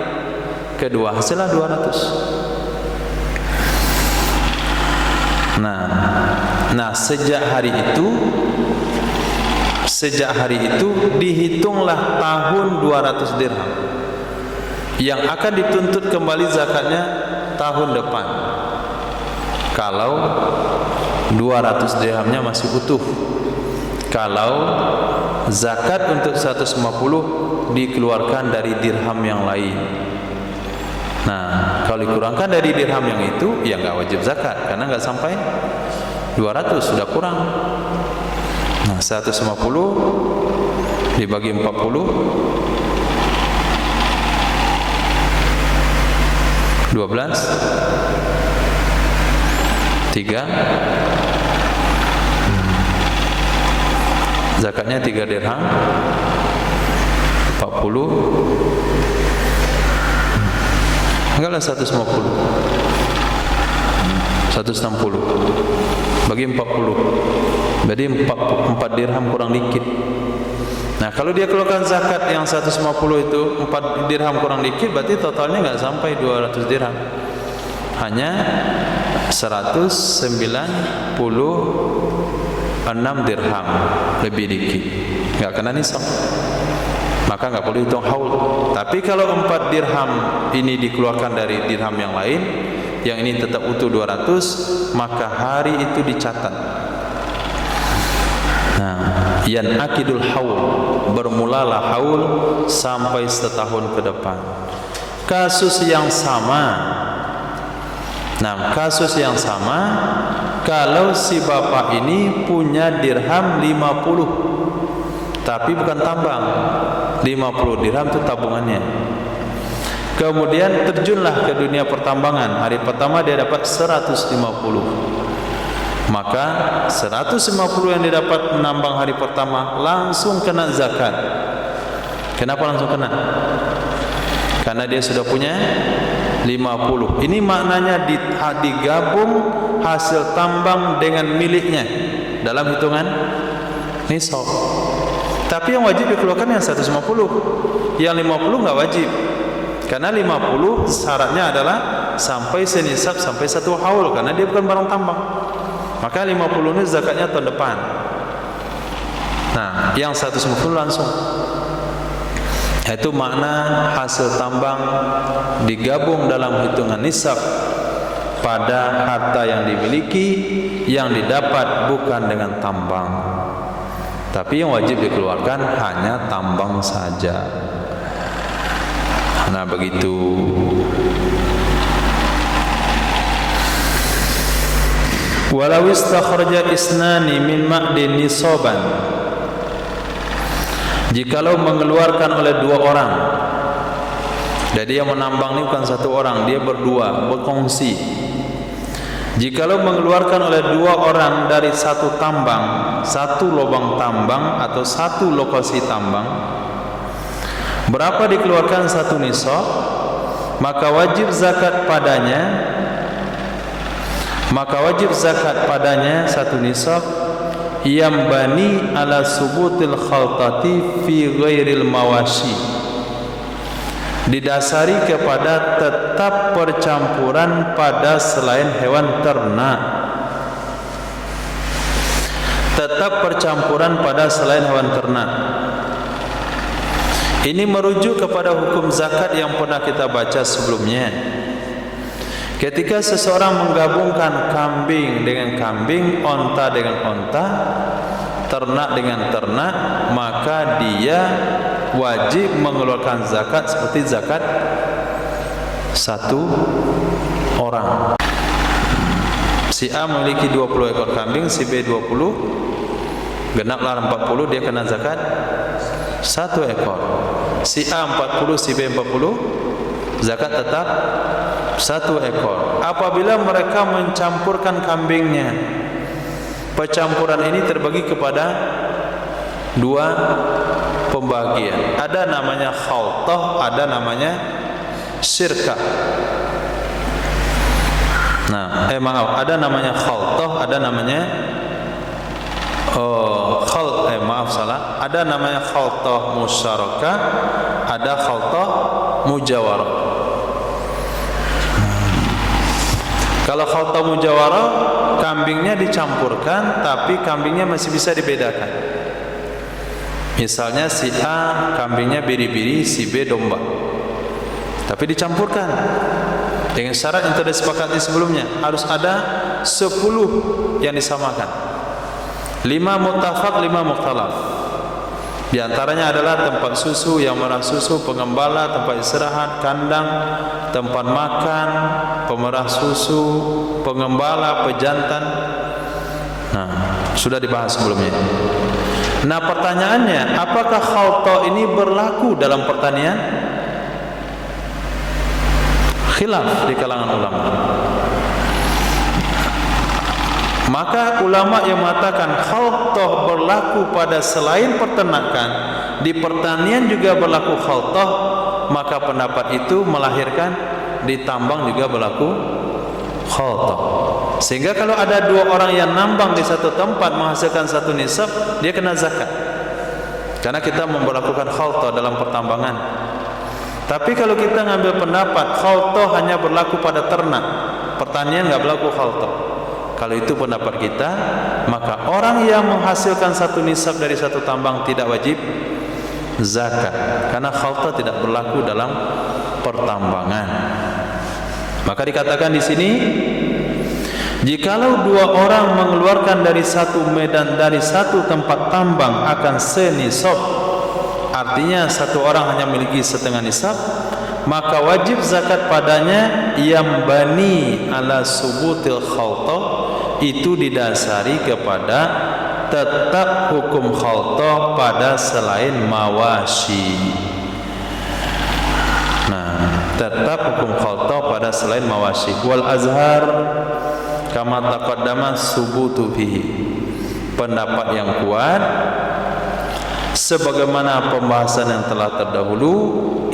S1: kedua, hasilnya 200. Nah sejak hari itu dihitunglah tahun 200 dirham yang akan dituntut kembali zakatnya tahun depan. Kalau 200 dirhamnya masih utuh. Kalau zakat untuk 150 dikeluarkan dari dirham yang lain. Nah, kalau dikurangkan dari dirham yang itu, ya nggak wajib zakat karena nggak sampai 200, sudah kurang. Nah, 150 dibagi 40, 12, 3, zakatnya 3 dirham, 40, enggaklah 150, 160 bagi 40, jadi 4 dirham kurang dikit. Nah kalau dia keluarkan zakat yang 150 itu 4 dirham kurang dikit, berarti totalnya nggak sampai 200 dirham, hanya 196 dirham lebih dikit, nggak kena nisab, maka nggak perlu hitung haul. Tapi kalau 4 dirham ini dikeluarkan dari dirham yang lain, yang ini tetap utuh 200, maka hari itu dicatat. Nah, yanakidul haul, bermulalah haul sampai setahun ke depan. Kasus yang sama. Nah, kasus yang sama kalau si bapak ini punya dirham 50, tapi bukan tambang. 50 dirham itu tabungannya. Kemudian terjunlah ke dunia pertambangan. Hari pertama dia dapat 150. Maka 150 yang didapat menambang hari pertama langsung kena zakat. Kenapa langsung kena? Karena dia sudah punya 50. Ini maknanya digabung hasil tambang dengan miliknya dalam hitungan nisab. Tapi yang wajib dikeluarkan yang 150. Yang 50 enggak wajib. Karena 50 syaratnya adalah sampai senisab, sampai 1 haul, karena dia bukan barang tambang. Maka 50 ini zakatnya tahun depan. Nah, yang 150 langsung. Itu makna hasil tambang digabung dalam hitungan nisab pada harta yang dimiliki, yang didapat bukan dengan tambang. Tapi yang wajib dikeluarkan hanya tambang saja. Nah, begitu. Walau istakhraja isnani min ma'din nisaban, jikalau mengeluarkan oleh 2 orang. Jadi yang menambang ini bukan 1 orang, dia berdua, berkongsi. Jikalau mengeluarkan oleh 2 orang dari 1 tambang, 1 lubang tambang atau 1 lokasi tambang, berapa dikeluarkan 1 nisab, maka wajib zakat padanya 1 nisab yang bani ala subutil khaltati fi ghairil mawashi, didasari kepada tetap percampuran pada selain hewan ternak. Tetap percampuran pada selain hewan ternak. Ini merujuk kepada hukum zakat yang pernah kita baca sebelumnya. Ketika seseorang menggabungkan kambing dengan kambing, onta dengan onta, ternak dengan ternak, maka dia wajib mengeluarkan zakat seperti zakat 1 orang. Si A memiliki 20 ekor kambing, si B 20, genaplah 40, dia kena zakat 1 ekor. Si A 40, si B 40, zakat tetap 1 ekor. Apabila mereka mencampurkan kambingnya, percampuran ini terbagi kepada 2 pembagian. Ada namanya khaltah, ada namanya syirkah. Nah, maaf, ada namanya khaltah, ada namanya maaf salah. Ada namanya khaltah musyarakah, ada khaltah mujawarah. Kalau khaltah mujawarah, kambingnya dicampurkan tapi kambingnya masih bisa dibedakan. Misalnya si A kambingnya biri-biri, si B domba, tapi dicampurkan dengan syarat yang telah disepakati sebelumnya. Harus ada 10 yang disamakan, 5 muttafaq, 5 mukhtalaf. Di antaranya adalah tempat susu, yang merah susu, pengembala, tempat istirahat, kandang, tempat makan, pemerah susu, pengembala, pejantan. Nah, sudah dibahas sebelumnya. Nah, pertanyaannya, apakah khaltah ini berlaku dalam pertanian? Khilaf di kalangan ulama. Maka ulama yang mengatakan khaltah berlaku pada selain peternakan, di pertanian juga berlaku khaltah, maka pendapat itu melahirkan di tambang juga berlaku khaltah. Sehingga kalau ada 2 orang yang nambang di satu tempat menghasilkan satu nisab, dia kena zakat. Karena kita memberlakukan khaltah dalam pertambangan. Tapi kalau kita ngambil pendapat khaltah hanya berlaku pada ternak, pertanian nggak berlaku khaltah. Kalau itu pendapat kita, maka orang yang menghasilkan satu nisab dari satu tambang tidak wajib zakat, karena khaltah tidak berlaku dalam pertambangan. Maka dikatakan di sini, jikalau 2 orang mengeluarkan dari satu medan, dari satu tempat tambang akan senisab, artinya satu orang hanya memiliki setengah nisab, maka wajib zakat padanya yang bani ala subutil khaltah, itu didasari kepada tetap hukum khaltah pada selain mawashi. Nah, tetap hukum khaltah pada selain mawashi. Wal azhar kama taqaddama subutu bihi. Pendapat yang kuat sebagaimana pembahasan yang telah terdahulu,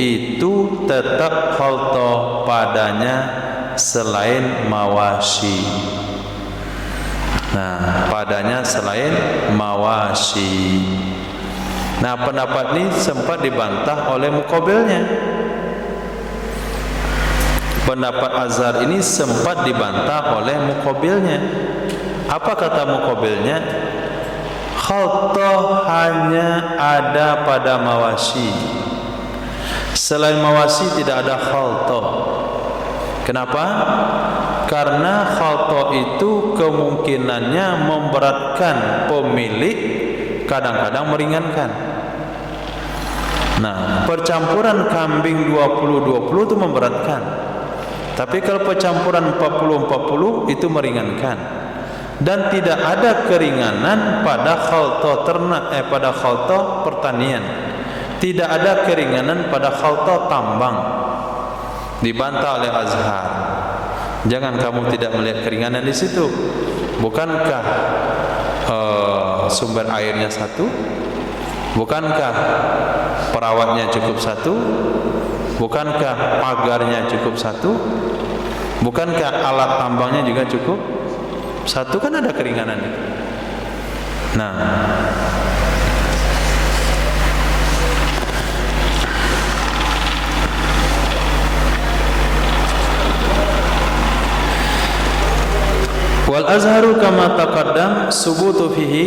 S1: itu tetap khaltah padanya selain mawashi. Nah, padanya selain mawashi. Nah, pendapat ini sempat dibantah oleh muqabilnya. Pendapat Azhar ini sempat dibantah oleh muqabilnya. Apa kata muqabilnya? Khaltah hanya ada pada mawashi. Selain mawashi tidak ada khaltah. Kenapa? Karena khaltah itu kemungkinannya memberatkan pemilik, kadang-kadang meringankan. Nah, percampuran kambing 20-20 itu memberatkan. Tapi kalau percampuran 40-40 itu meringankan. Dan tidak ada keringanan pada khaltah ternak, pada khaltah pertanian. Tidak ada keringanan pada khaltah tambang. Dibantah oleh Azhar. Jangan kamu tidak melihat keringanan di situ. Bukankah sumber airnya satu? Bukankah perawatnya cukup satu? Bukankah pagarnya cukup satu? Bukankah alat tambangnya juga cukup satu? Kan ada keringanannya. Nah, wal azharu kama taqaddam subutu fihi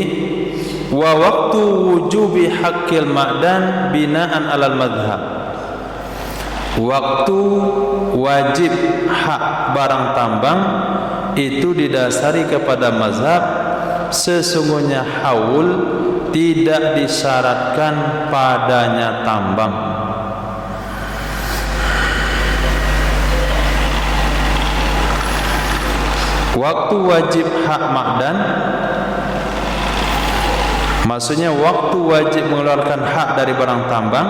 S1: wa waqtu wujubi haqqil ma'dan bina'an alal madhhab. Waktu wajib hak barang tambang itu didasari kepada mazhab. Sesungguhnya haul tidak disyaratkan padanya tambang. Waktu wajib hak ma'dan, maksudnya waktu wajib mengeluarkan hak dari barang tambang,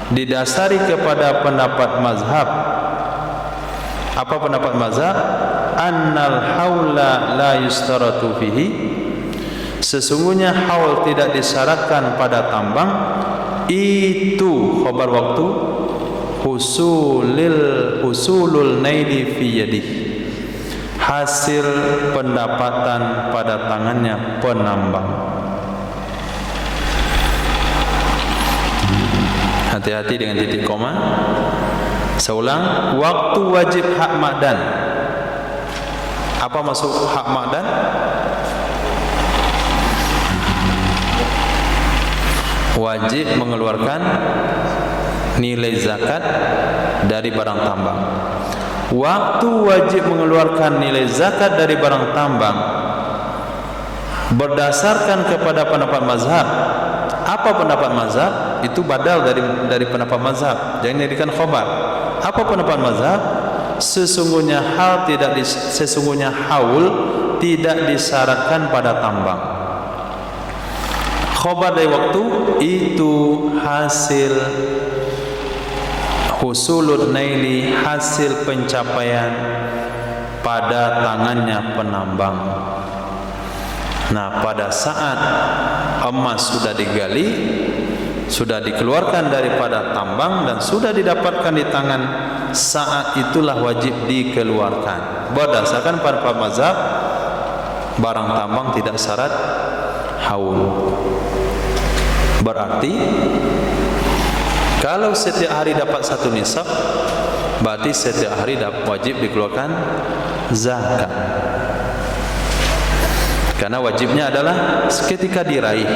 S1: didasari kepada pendapat mazhab. Apa pendapat mazhab? Annal haula la yustaratu fihi. Sesungguhnya haul tidak disyaratkan pada tambang. Itu khabar waktu husulul naili fi yadihi. hasil pendapatan pada tangannya penambang. Hati-hati dengan titik koma. Seulang, waktu wajib hak ma'dan. Apa maksud hak ma'dan? Wajib mengeluarkan nilai zakat dari barang tambang. Waktu wajib mengeluarkan nilai zakat dari barang tambang berdasarkan kepada pendapat mazhab. Apa pendapat mazhab? Itu badal dari pendapat mazhab. Jangan jadikan khabar. Apa pendapat mazhab? Sesungguhnya haul tidak disyaratkan pada tambang. Khabar dari waktu itu hasil husulun naili, hasil pencapaian pada tangannya penambang. Nah, pada saat emas sudah digali, sudah dikeluarkan daripada tambang dan sudah didapatkan di tangan, saat itulah wajib dikeluarkan. Berdasarkan pada mazhab, barang tambang tidak syarat haul. Berarti kalau setiap hari dapat satu nisab, berarti setiap hari wajib dikeluarkan zakat. Karena wajibnya adalah ketika diraih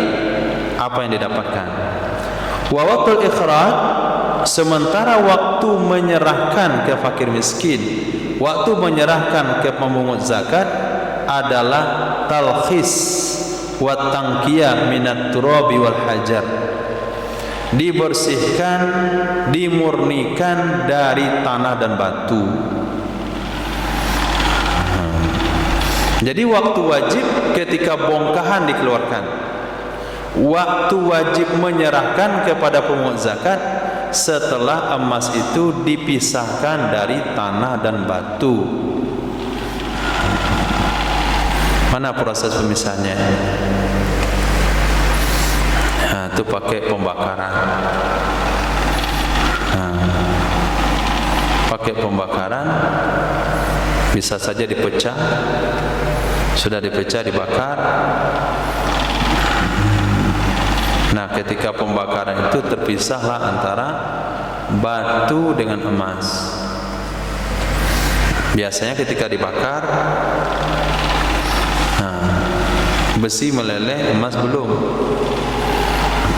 S1: apa yang didapatkan. Wa waqtul ikhraj, sementara waktu menyerahkan ke fakir miskin, waktu menyerahkan ke pemungut zakat adalah talkhis wa tangkiyah minat turabi wal hajar. Dibersihkan, dimurnikan dari tanah dan batu. Jadi waktu wajib ketika bongkahan dikeluarkan. Waktu wajib menyerahkan kepada pemungut zakat setelah emas itu dipisahkan dari tanah dan batu. Mana proses pemisahnya? Nah, itu pakai pembakaran. Pakai pembakaran, bisa saja dipecah. Sudah dipecah, dibakar. Nah, ketika pembakaran itu terpisahlah antara batu dengan emas. Biasanya ketika dibakar, besi meleleh, emas belum.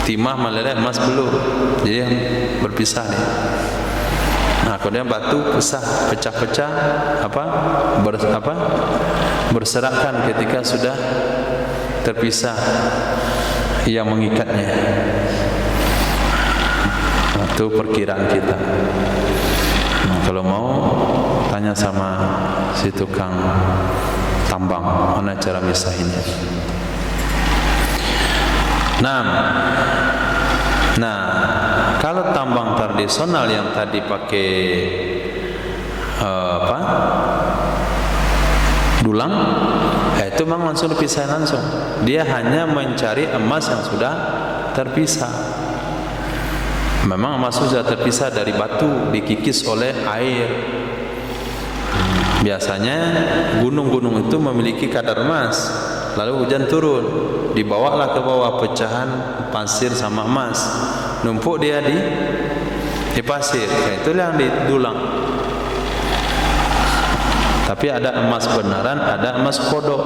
S1: Timah meleleh, emas belum. Jadi yang berpisah nih. Nah, kemudian batu pecah-pecah, berserakan ketika sudah terpisah yang mengikatnya. Nah, itu perkiraan kita. Nah, kalau mau tanya sama si tukang tambang, mana cara misahinnya. Nah, kalau tambang tradisional yang tadi pakai dulang, itu memang langsung dipisahin langsung. Dia hanya mencari emas yang sudah terpisah. Memang emas sudah terpisah dari batu, dikikis oleh air. Biasanya gunung-gunung itu memiliki kadar emas. Lalu hujan turun, dibawalah ke bawah pecahan pasir sama emas, numpuk dia di pasir. Itulah yang didulang. Tapi ada emas benaran, ada emas kodok.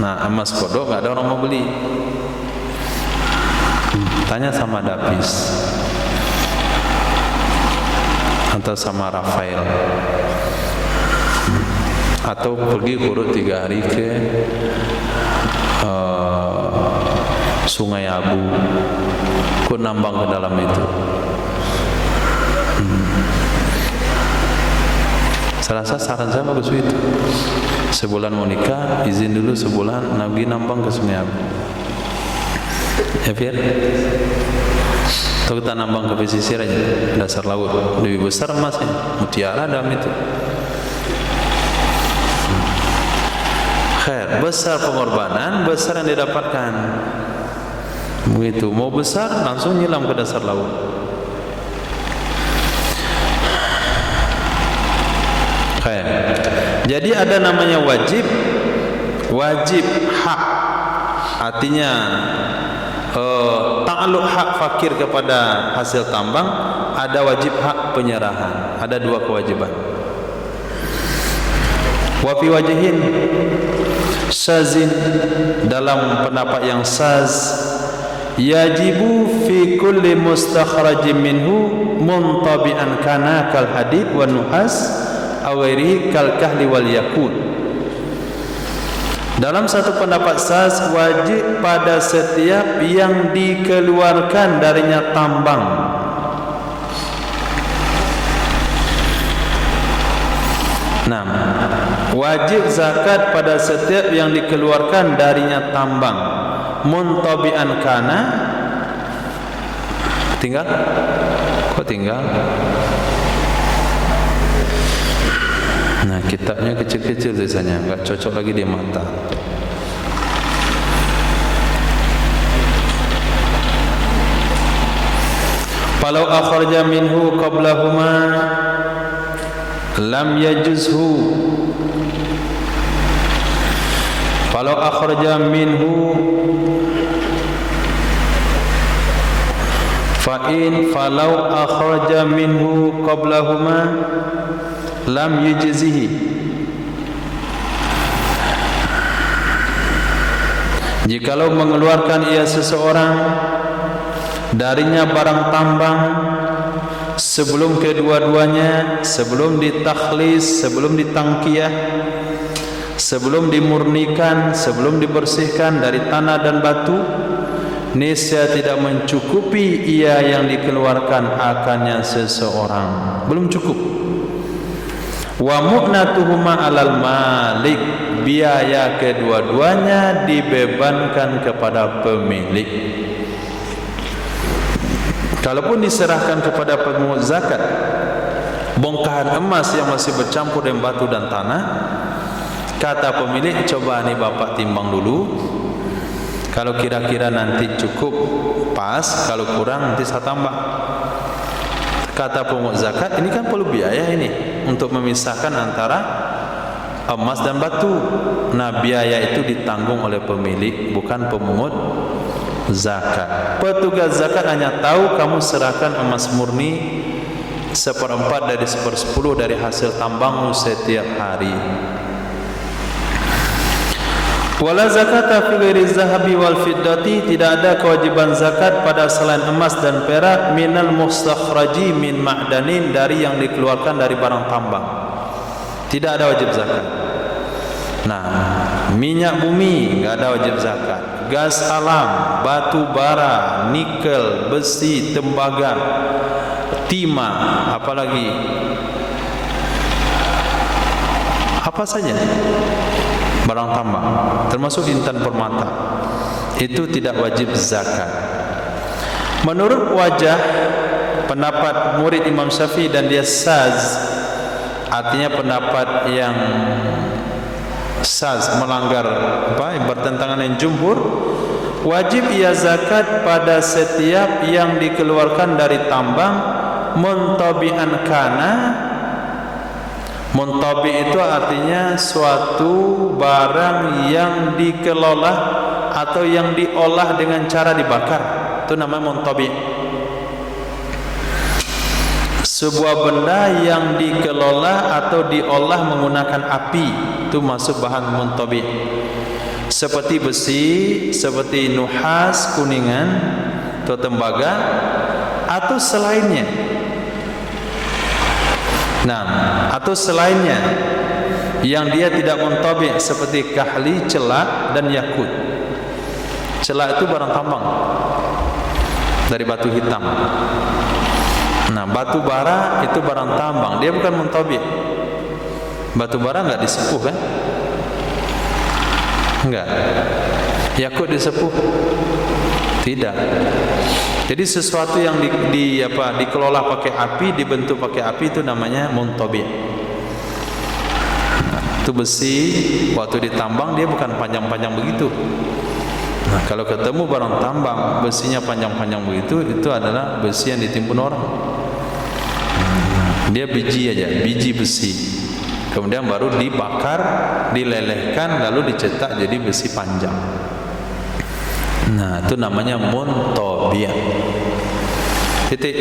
S1: Nah, emas kodok nggak ada orang mau beli. Tanya sama Dapis atau sama Rafael, atau pergi urut 3 hari ke Sungai Abu, ikut nambang ke dalam itu. Saran saya bagus itu. Sebulan mau nikah, izin dulu sebulan, Nabi nambang ke Sungai Abu. Ya Fir? Atau kita nambang ke pesisir aja, dasar laut. Lebih besar emasnya, mutiara dalam itu. Khair, besar pengorbanan, besar yang didapatkan. Begitu, mau besar langsung nyelam ke dasar laut. Khair. Jadi ada namanya wajib hak, artinya ta'alluq hak fakir kepada hasil tambang. Ada wajib hak penyerahan, ada dua kewajiban. Wa fi wajhin syazin, dalam pendapat yang syaz, yajibu fi kulli mustakhrajin minhu muntabi'an kana kal hadid wan nuhas aw ghairihi kal kahli wal yakut. Dalam satu pendapat syaz, wajib pada setiap yang dikeluarkan darinya tambang. Nah, wajib zakat pada setiap yang dikeluarkan darinya tambang. Muntabi'an kana, tinggal? Kok tinggal? Nah, kitabnya kecil-kecil tulisannya, enggak cocok lagi di mata. Falau akhraja minhu qablahuma lam yajuzhu. Falau akhraja minhu falau akhraja minhu qablahuma lam yujzihi. Jikalau mengeluarkan ia seseorang darinya barang tambang sebelum kedua-duanya, sebelum ditakhlis, sebelum ditangkiyah, sebelum dimurnikan, sebelum dibersihkan dari tanah dan batu, niscaya tidak mencukupi ia yang dikeluarkan akannya seseorang, belum cukup. Wa mu'natuhuma 'alal malik, biaya kedua-duanya dibebankan kepada pemilik. Kalaupun diserahkan kepada pemungut zakat bongkahan emas yang masih bercampur dengan batu dan tanah, kata pemilik, coba nih bapak timbang dulu, kalau kira-kira nanti cukup pas, kalau kurang nanti saya tambah. Kata pemungut zakat, ini kan perlu biaya ini untuk memisahkan antara emas dan batu. Nah, biaya itu ditanggung oleh pemilik, bukan pemungut zakat. Petugas zakat hanya tahu kamu serahkan emas murni 1/4 dari 1/10 dari hasil tambangmu setiap hari. Wala zakata fi ghairi zahabi wal fiddati, tidak ada kewajiban zakat pada selain emas dan perak, minal mustakhraji min ma'danin, dari yang dikeluarkan dari barang tambang. Tidak ada wajib zakat. Nah, minyak bumi enggak ada wajib zakat. Gas alam, batu bara, nikel, besi, tembaga, timah, apalagi apa saja barang tambang, termasuk intan permata, itu tidak wajib zakat. Menurut wajah pendapat murid Imam Syafi'i, dan dia saz, artinya pendapat yang saz, melanggar bertentangan dengan jumhur, wajib ia zakat pada setiap yang dikeluarkan dari tambang muntabi'an kana. Muntabi itu artinya suatu barang yang dikelola atau yang diolah dengan cara dibakar, itu namanya muntabi. Sebuah benda yang dikelola atau diolah menggunakan api, itu masuk bahan muntabi. Seperti besi, seperti nuhas, kuningan atau tembaga, atau selainnya. Nah, atau selainnya yang dia tidak muntabi, seperti kahli, celak, dan yakut. Celak itu barang tambang dari batu hitam. Nah, batu bara itu barang tambang, dia bukan muntabi. Batu bara enggak disepuh kan? Enggak. Yakut disepuh? Tidak. Jadi sesuatu yang dikelola pakai api, dibentuk pakai api, itu namanya muntabi. Itu besi, waktu ditambang dia bukan panjang-panjang begitu. Nah, kalau ketemu barang tambang besinya panjang-panjang begitu, itu adalah besi yang ditimbun orang. Dia biji aja, biji besi. kemudian baru dibakar, dilelehkan, lalu dicetak jadi besi panjang. Nah, itu namanya muntabiyah. Titik.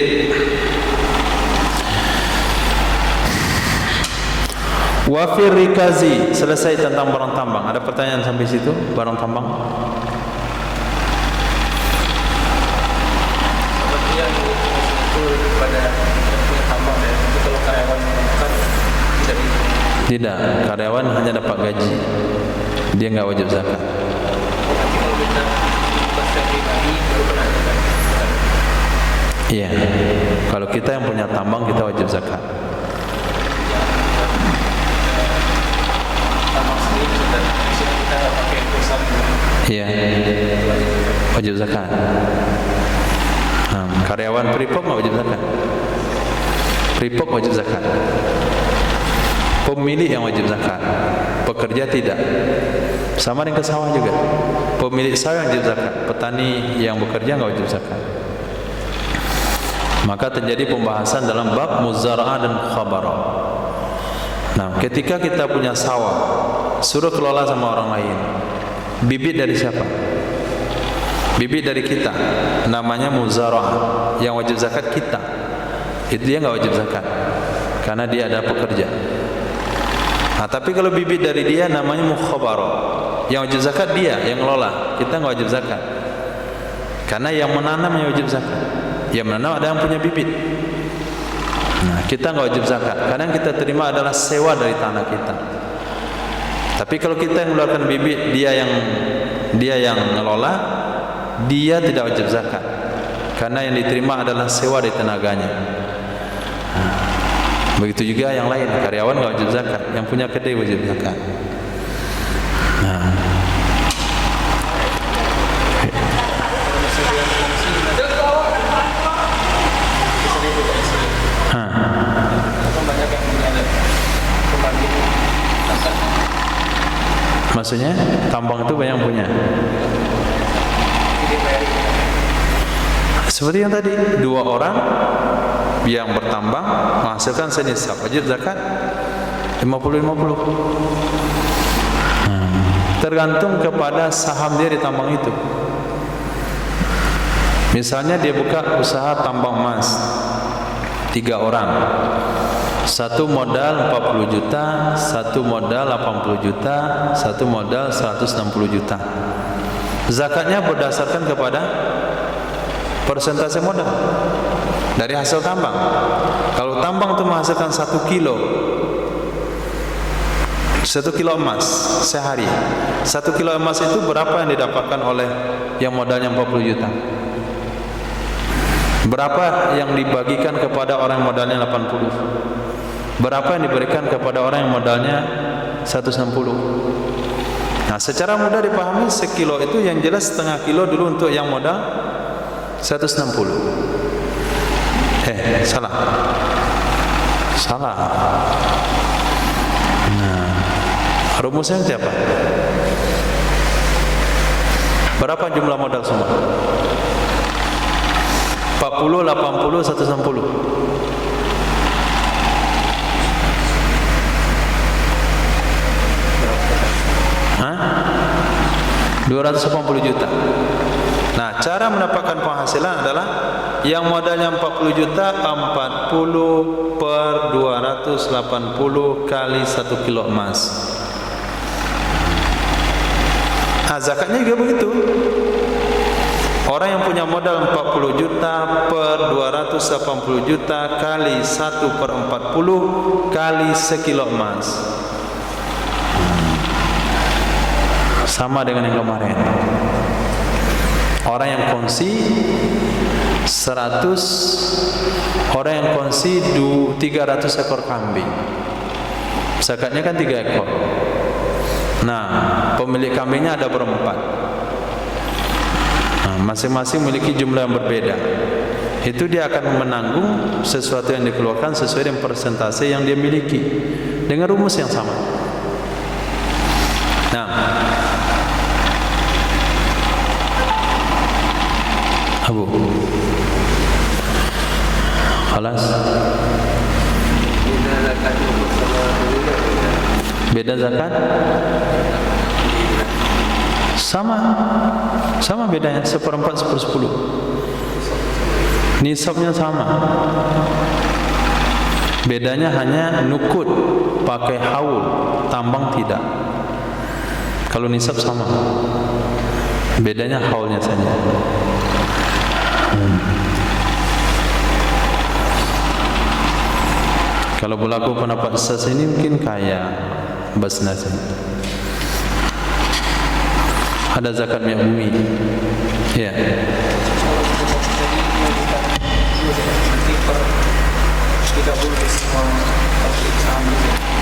S1: Wa fir rikazi, selesai tentang barang tambang. Ada pertanyaan sampai situ? Barang tambang?
S2: Seperti yang itu pada tambang ya, itu kalau karyawan kan tidak di.
S1: Tidak, karyawan hanya dapat gaji, dia nggak wajib zakat.
S2: Nanti kalau kita bahas pribadi baru pernah zakat.
S1: Iya, kalau kita yang punya tambang kita wajib zakat.
S2: Tambang sendiri sudah kita nggak pakai perusahaan.
S1: Iya, wajib zakat. Nah, karyawan Freeport nggak wajib zakat. Freeport wajib zakat. Pemilik yang wajib zakat, pekerja tidak. Sama dengan ke sawah juga. Pemilik sawah yang wajib zakat, petani yang bekerja nggak wajib zakat. Maka terjadi pembahasan dalam bab muzara'ah dan mukhabarah. Nah, ketika kita punya sawah, suruh kelola sama orang lain. Bibit dari siapa? Bibit dari kita. Namanya muzara'ah. Yang wajib zakat kita. Itu dia nggak wajib zakat, karena dia ada pekerja. Nah, tapi kalau bibit dari dia namanya mukhabarah. Yang wajib zakat dia yang ngelola, kita nggak wajib zakat. Karena yang menanam yang wajib zakat. Yang menanam ada yang punya bibit. Nah, kita nggak wajib zakat. Karena yang kita terima adalah sewa dari tanah kita. Tapi kalau kita yang mengeluarkan bibit, dia yang ngelola, dia tidak wajib zakat. Karena yang diterima adalah sewa dari tenaganya. Begitu juga yang lain, karyawan nggak wajib zakat, yang punya kedai wajib zakat. Nah, maksudnya tambang itu banyak punya. Seperti yang tadi, 2 orang yang bertambang menghasilkan senisab, wajib zakat 50-50. Tergantung kepada saham dia di tambang itu. Misalnya dia buka usaha tambang emas, 3 orang, satu modal 40 juta, satu modal 80 juta, satu modal 160 juta. Zakatnya berdasarkan kepada persentase modal dari hasil tambang. Kalau tambang itu menghasilkan 1 kilo emas sehari, 1 kilo emas itu berapa yang didapatkan oleh yang modalnya 40 juta? Berapa yang dibagikan kepada orang yang modalnya 80? Berapa yang diberikan kepada orang yang modalnya 160? Nah, secara mudah dipahami, sekilo itu yang jelas setengah kilo dulu untuk yang modal 160. Salah. Nah, rumusnya siapa? Berapa jumlah modal semua? 40, 80, 160. Hah? 280 juta. Nah, cara mendapatkan penghasilan adalah yang modalnya 40 juta, 40 per 280 kali 1 kilo emas. Nah, zakatnya juga begitu. Orang yang punya modal 40 juta per 280 juta kali 1 per 40 kali sekilo emas. Sama dengan yang kemarin. Orang yang kongsi 100, orang yang kongsi 300 ekor kambing. Zakatnya kan 3 ekor. Nah, pemilik kambingnya ada berempat. Nah, masing-masing memiliki jumlah yang berbeda. Itu dia akan menanggung sesuatu yang dikeluarkan sesuai dengan persentase yang dia miliki dengan rumus yang sama. Nah, Abu, khalas.
S2: Bila zakat itu bersama dulu
S1: Beda zakat? Sama bedanya, 1/4, 1/10. Nisabnya sama. Bedanya hanya nukut pakai haul, tambang tidak. Kalau nisab sama. Bedanya haulnya saja. Kalau berlaku pendapat sas ini mungkin kaya basnas. Ada zakat minyak bumi. Ya.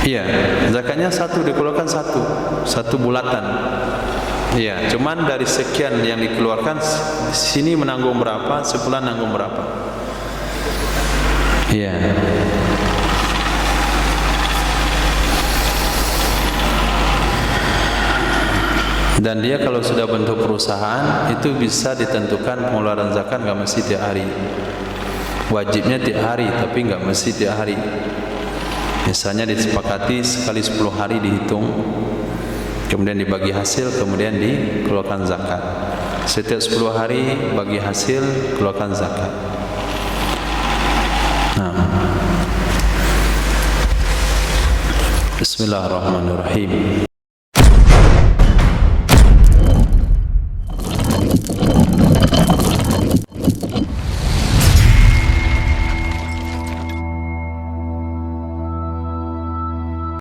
S1: Iya, zakatnya satu dikeluarkan satu bulatan. Iya, cuman dari sekian yang dikeluarkan sini menanggung berapa, sebulan nanggung berapa. Iya. Dan dia kalau sudah bentuk perusahaan itu bisa ditentukan pengeluaran zakat nggak mesti tiap hari. Wajibnya tiap hari tapi nggak mesti tiap hari. Misalnya disepakati sekali 10 hari dihitung, kemudian dibagi hasil, kemudian dikeluarkan zakat. Setiap 10 hari bagi hasil, keluarkan zakat. Nah. Bismillahirrahmanirrahim.